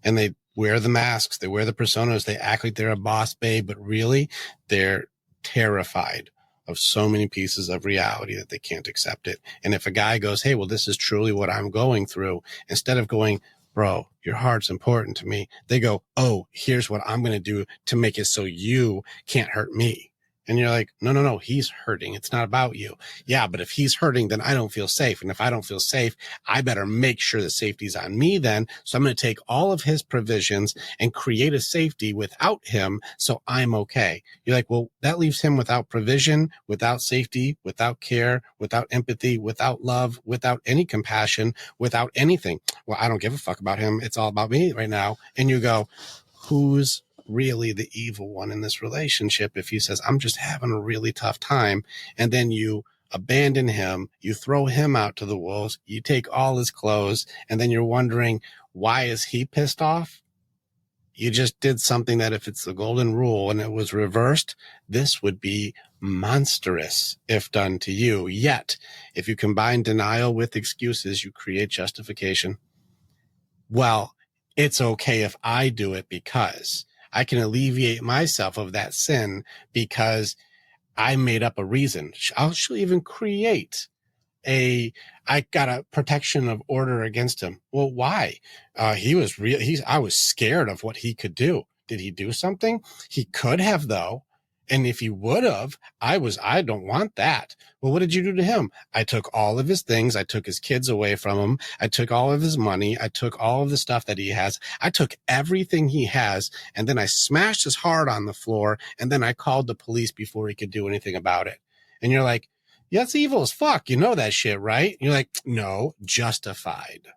And they wear the masks, they wear the personas, they act like they're a boss babe, but really they're terrified of so many pieces of reality that they can't accept it. And if a guy goes, hey, well, this is truly what I'm going through, instead of going, bro, your heart's important to me, they go, oh, here's what I'm going to do to make it so you can't hurt me. And you're like, no, he's hurting. It's not about you. Yeah, but if he's hurting, then I don't feel safe. And if I don't feel safe, I better make sure the safety's on me then. So I'm going to take all of his provisions and create a safety without him so I'm okay. You're like, well, that leaves him without provision, without safety, without care, without empathy, without love, without any compassion, without anything. Well, I don't give a fuck about him. It's all about me right now. And you go, who's really the evil one in this relationship if he says, I'm just having a really tough time, and then you abandon him, you throw him out to the wolves, you take all his clothes, and then you're wondering, why is he pissed off? You just did something that if it's the golden rule and it was reversed, this would be monstrous if done to you. Yet, if you combine denial with excuses, you create justification. Well, it's okay if I do it because I can alleviate myself of that sin because I made up a reason. I'll even create I got a protection of order against him. Well, why? I was scared of what he could do. Did he do something? He could have, though. And if you would have, I don't want that. Well, what did you do to him? I took all of his things. I took his kids away from him. I took all of his money. I took all of the stuff that he has. I took everything he has. And then I smashed his heart on the floor. And then I called the police before he could do anything about it. And you're like, yeah, that's evil as fuck. You know that shit, right? And you're like, no, justified.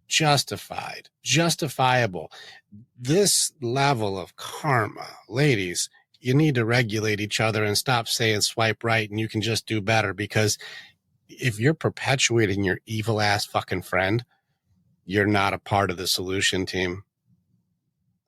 Justifiable. This level of karma, ladies, you need to regulate each other and stop saying swipe right and you can just do better, because if you're perpetuating your evil ass fucking friend, you're not a part of the solution team.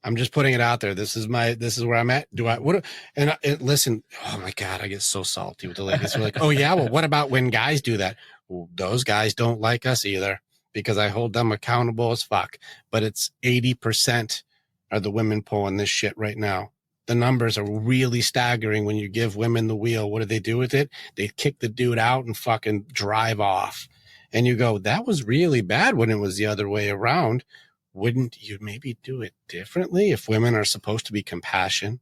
I'm just putting it out there. This is where I'm at. Listen, oh my God, I get so salty with the ladies. They're like, oh yeah, well, what about when guys do that? Well, those guys don't like us either, because I hold them accountable as fuck. But it's 80% are the women pulling this shit right now. The numbers are really staggering. When you give women the wheel, what do they do with it? They kick the dude out and fucking drive off. And you go, that was really bad when it was the other way around. Wouldn't you maybe do it differently if women are supposed to be compassion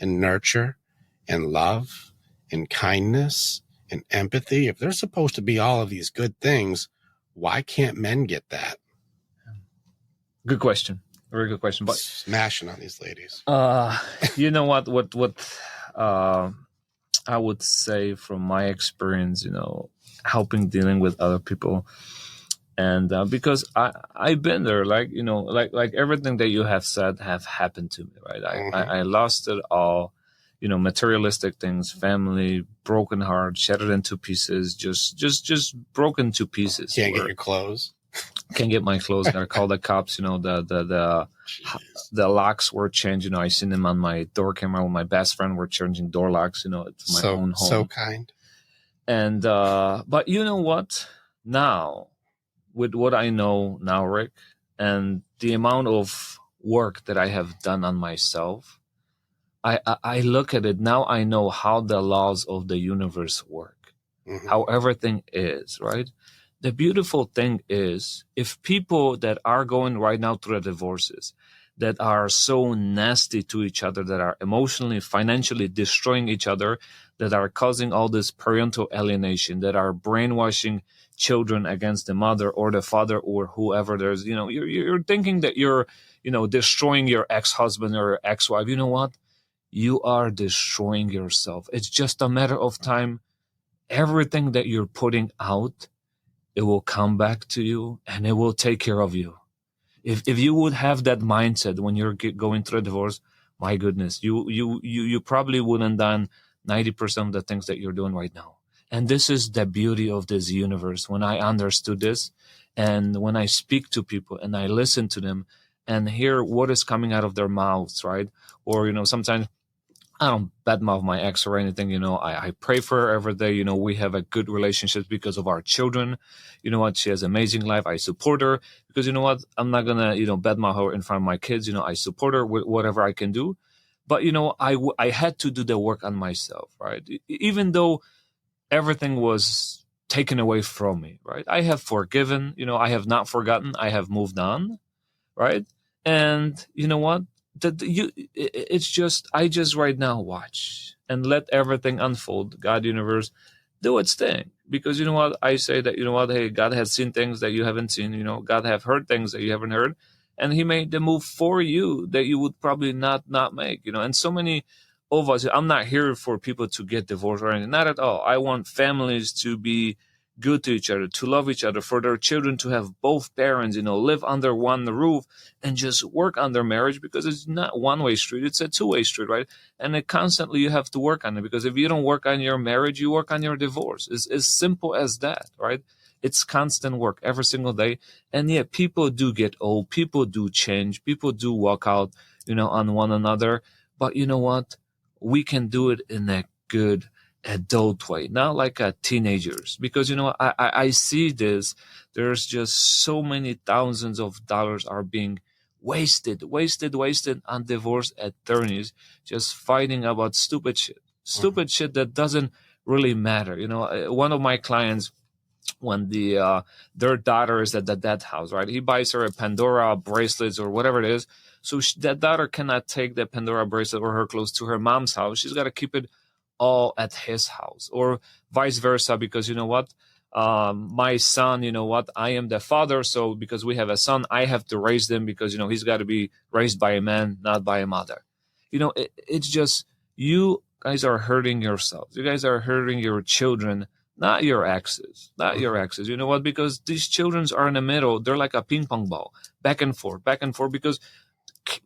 and nurture and love and kindness and empathy? If they're supposed to be all of these good things, why can't men get that? Good question. Very good question. But smashing on these ladies. You know what I would say from my experience, helping dealing with other people. And because I've been there, like everything that you have said have happened to me, right? I lost it all, materialistic things, family, broken heart, shattered into pieces, just broken to pieces. Can't get your clothes. Can't get my clothes. Gotta call the cops. The locks were changed. I seen them on my door camera with my best friend. We're changing door locks. It's my own home. So kind. And but you know what? Now, with what I know now, Rick, and the amount of work that I have done on myself, I look at it now. I know how the laws of the universe work, how everything is, right? The beautiful thing is, if people that are going right now through the divorces, that are so nasty to each other, that are emotionally, financially destroying each other, that are causing all this parental alienation, that are brainwashing children against the mother or the father or whoever, there's, you're thinking that you're, destroying your ex-husband or ex-wife. You know what? You are destroying yourself. It's just a matter of time. Everything that you're putting out, it will come back to you and it will take care of you. If you would have that mindset when you're going through a divorce, my goodness, you probably wouldn't done 90% of the things that you're doing right now. And this is the beauty of this universe. When I understood this, and when I speak to people and I listen to them and hear what is coming out of their mouths, right? Or, sometimes I don't badmouth my ex or anything, I pray for her every day. We have a good relationship because of our children. You know what? She has an amazing life. I support her because you know what? I'm not going to, badmouth her in front of my kids. I support her with whatever I can do. But, I had to do the work on myself, right? Even though everything was taken away from me, right? I have forgiven, I have not forgotten. I have moved on, right? And you know what? I just right now watch and let everything unfold. God, universe, do its thing. Because you know what? I say that, hey, God has seen things that you haven't seen. God have heard things that you haven't heard. And he made the move for you that you would probably not make, And so many of us, I'm not here for people to get divorced or anything. Not at all. I want families to be good to each other, to love each other, for their children to have both parents, live under one roof and just work on their marriage, because it's not one-way street. It's a two-way street, right? And it constantly you have to work on it, because if you don't work on your marriage, you work on your divorce. It's as simple as that, right? It's constant work every single day. And yeah, people do get old. People do change. People do walk out, on one another. But you know what? We can do it in a good adult way, not like teenagers, because I see this. There's just so many thousands of dollars are being wasted on divorce attorneys, just fighting about stupid shit that doesn't really matter. One of my clients, when their daughter is at the dead house, right, he buys her a Pandora bracelets or whatever it is, So that daughter cannot take the Pandora bracelet or her clothes to her mom's house. She's got to keep it all at his house, or vice versa, because you know what? My son, you know what? I am the father, so because we have a son, I have to raise them because, you know, he's got to be raised by a man, not by a mother. You know, it's just, you guys are hurting yourselves. You guys are hurting your children, not your exes, not your exes. You know what? Because these children are in the middle. They're like a ping pong ball, back and forth, because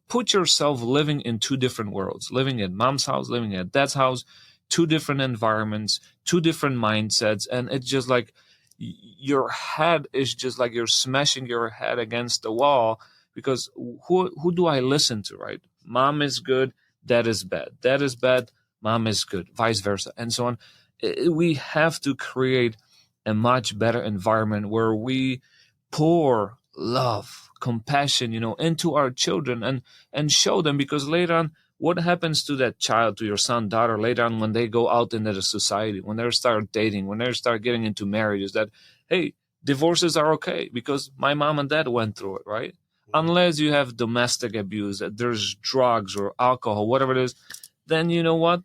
put yourself living in two different worlds, living at mom's house, living at dad's house, two different environments, two different mindsets. And it's just like your head is just like you're smashing your head against the wall, because who do I listen to, right? Mom is good, dad is bad. Dad is bad, mom is good, vice versa, and so on. We have to create a much better environment where we pour love, compassion, you know, into our children and show them, because later on, what happens to that child, to your son, daughter, later on when they go out into the society, when they start dating, when they start getting into marriages, that, hey, divorces are okay because my mom and dad went through it, right? Unless you have domestic abuse, that there's drugs or alcohol, whatever it is, then you know what?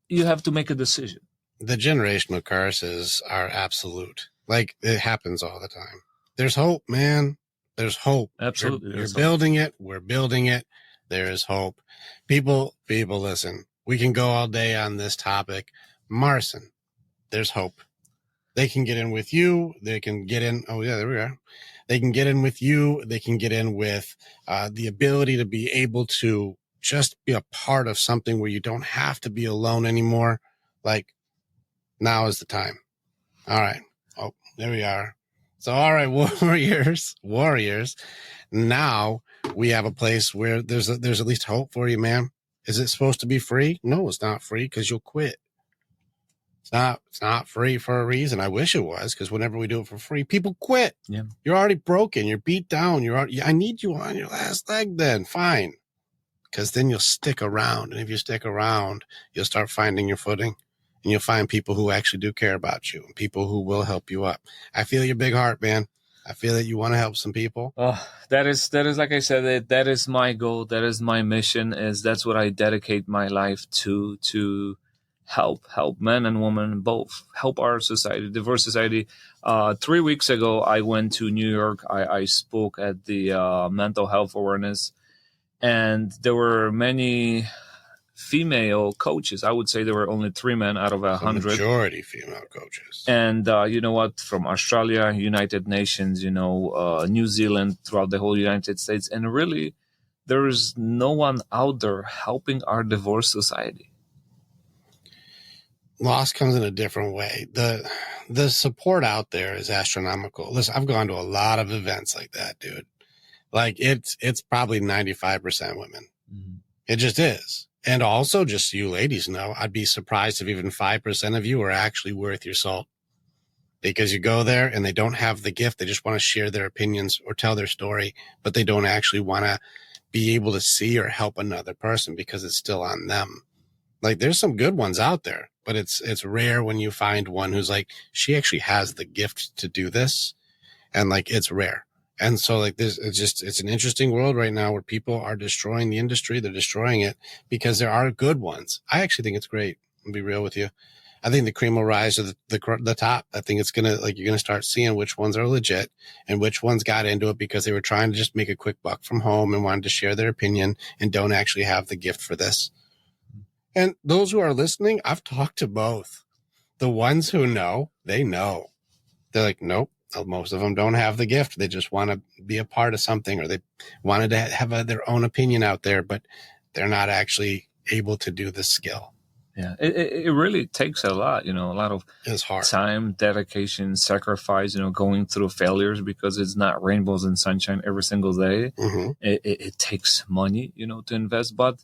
You have to make a decision. The generational curses are absolute. Like, it happens all the time. There's hope, man. There's hope. Absolutely. You're building it. We're building it. There is hope. People, listen, we can go all day on this topic. Marcin, there's hope. They can get in with you. They can get in. Oh, yeah, there we are. They can get in with you. They can get in with the ability to be able to just be a part of something where you don't have to be alone anymore. Like, now is the time. All right. Oh, there we are. So, all right, warriors. Now we have a place where there's at least hope for you, man. Is it supposed to be free? No, it's not free, because you'll quit. It's not free for a reason. I wish it was, because whenever we do it for free, people quit. Yeah. You're already broken. You're beat down. I need you on your last leg then. Fine. Because then you'll stick around. And if you stick around, you'll start finding your footing. And you'll find people who actually do care about you and people who will help you up. I feel your big heart, man. I feel that you want to help some people. Oh, that is like I said, that is my goal. That is my mission. That's what I dedicate my life to help men and women both, help our society, diverse society. 3 weeks ago, I went to New York. I spoke at the mental health awareness, and there were many female coaches. I would say there were only 3 men out of 100. The majority female coaches. And you know what? From Australia, United Nations, you know, New Zealand, throughout the whole United States. And really, there is no one out there helping our divorced society. Loss comes in a different way. The support out there is astronomical. Listen, I've gone to a lot of events like that, dude. Like, it's probably 95% women. Mm-hmm. It just is. And also, just so you ladies know, I'd be surprised if even 5% of you are actually worth your salt. Because you go there and they don't have the gift. They just want to share their opinions or tell their story, but they don't actually want to be able to see or help another person because it's still on them. Like, there's some good ones out there, but it's rare when you find one who's like, she actually has the gift to do this. And like, it's rare. And so like this, it's an interesting world right now where people are destroying the industry. They're destroying it because there are good ones. I actually think it's great. I'll be real with you. I think the cream will rise to the top. I think it's going to, like, you're going to start seeing which ones are legit and which ones got into it because they were trying to just make a quick buck from home and wanted to share their opinion and don't actually have the gift for this. And those who are listening, I've talked to both. The ones who know, they know. They're like, nope. Most of them don't have the gift. They just want to be a part of something, or they wanted to have their own opinion out there, but they're not actually able to do the skill. Yeah, it really takes a lot, a lot of time, dedication, sacrifice, going through failures, because it's not rainbows and sunshine every single day. Mm-hmm. It takes money, to invest. But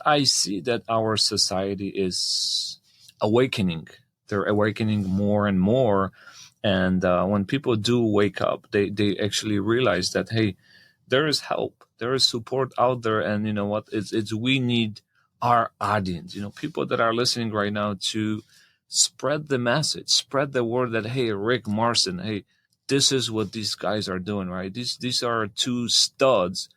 I see that our society is awakening. They're awakening more and more. And when people do wake up, they actually realize that, hey, there is help, there is support out there. And you know what? It's we need our audience, people that are listening right now, to spread the message, spread the word that, hey, Rick, Marcin, hey, this is what these guys are doing, right? These are two studs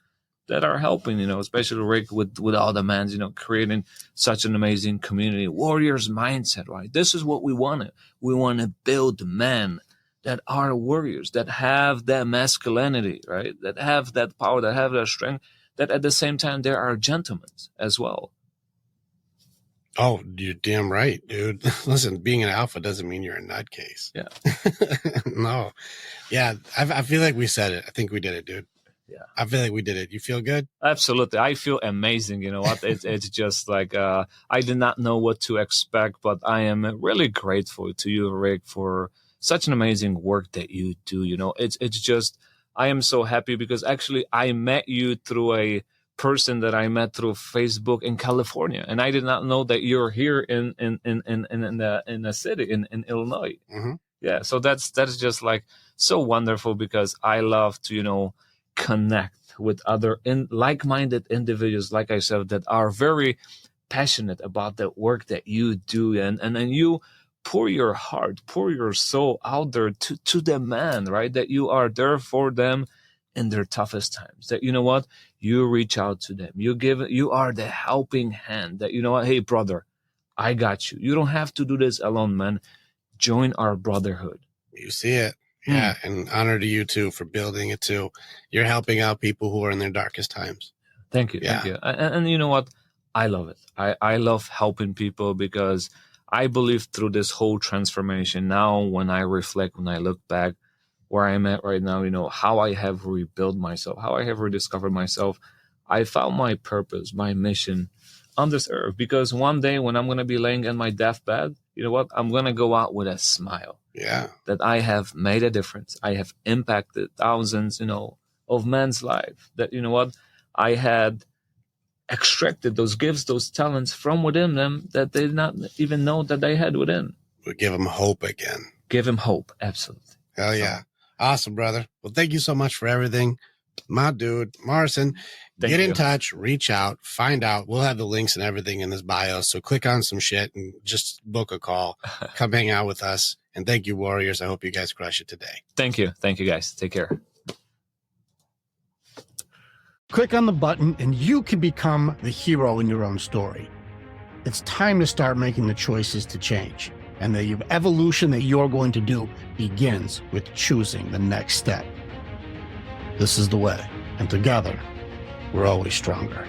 that are helping, especially Rick with all the mans, creating such an amazing community, warriors mindset, right? This is what we want. We want to build men that are warriors, that have that masculinity, right? That have that power, that have that strength, that at the same time, there are gentlemen as well. Oh, you're damn right, dude. Listen, being an alpha doesn't mean you're a nutcase. Yeah. No. Yeah, I feel like we said it. I think we did it, dude. Yeah. I feel like we did it. You feel good? Absolutely. I feel amazing. You know what? It's just like I did not know what to expect, but I am really grateful to you, Rick, for such an amazing work that you do. It's just, I am so happy because actually I met you through a person that I met through Facebook in California, and I did not know that you're here in the city in Illinois. Mm-hmm. Yeah, so that's just like so wonderful because I love to connect with other like-minded individuals like I said that are very passionate about the work that you do, and then you pour your heart, pour your soul out there to the man, right? That you are there for them in their toughest times. That you reach out to them, you are the helping hand. That hey brother, I got you. You don't have to do this alone, man. Join our brotherhood. You see it. Yeah, and honor to you too for building it too. You're helping out people who are in their darkest times. Thank you. Yeah. Thank you. And you know what? I love it. I love helping people because I believe through this whole transformation, now when I reflect, when I look back where I'm at right now, how I have rebuilt myself, how I have rediscovered myself, I found my purpose, my mission on this earth. Because one day when I'm going to be laying in my deathbed, you know what? I'm going to go out with a smile. Yeah. That I have made a difference. I have impacted thousands, of men's life. That, I had extracted those gifts, those talents from within them that they did not even know that they had within. We'll give them hope again. Give them hope. Absolutely. Hell yeah. Awesome, brother. Well, thank you so much for everything. My dude, Marcin, get in touch, reach out, find out. We'll have the links and everything in this bio. So click on some shit and just book a call. Come hang out with us. And thank you, Warriors. I hope you guys crush it today. Thank you. Thank you, guys. Take care. Click on the button and you can become the hero in your own story. It's time to start making the choices to change. And the evolution that you're going to do begins with choosing the next step. This is the way. And together, we're always stronger.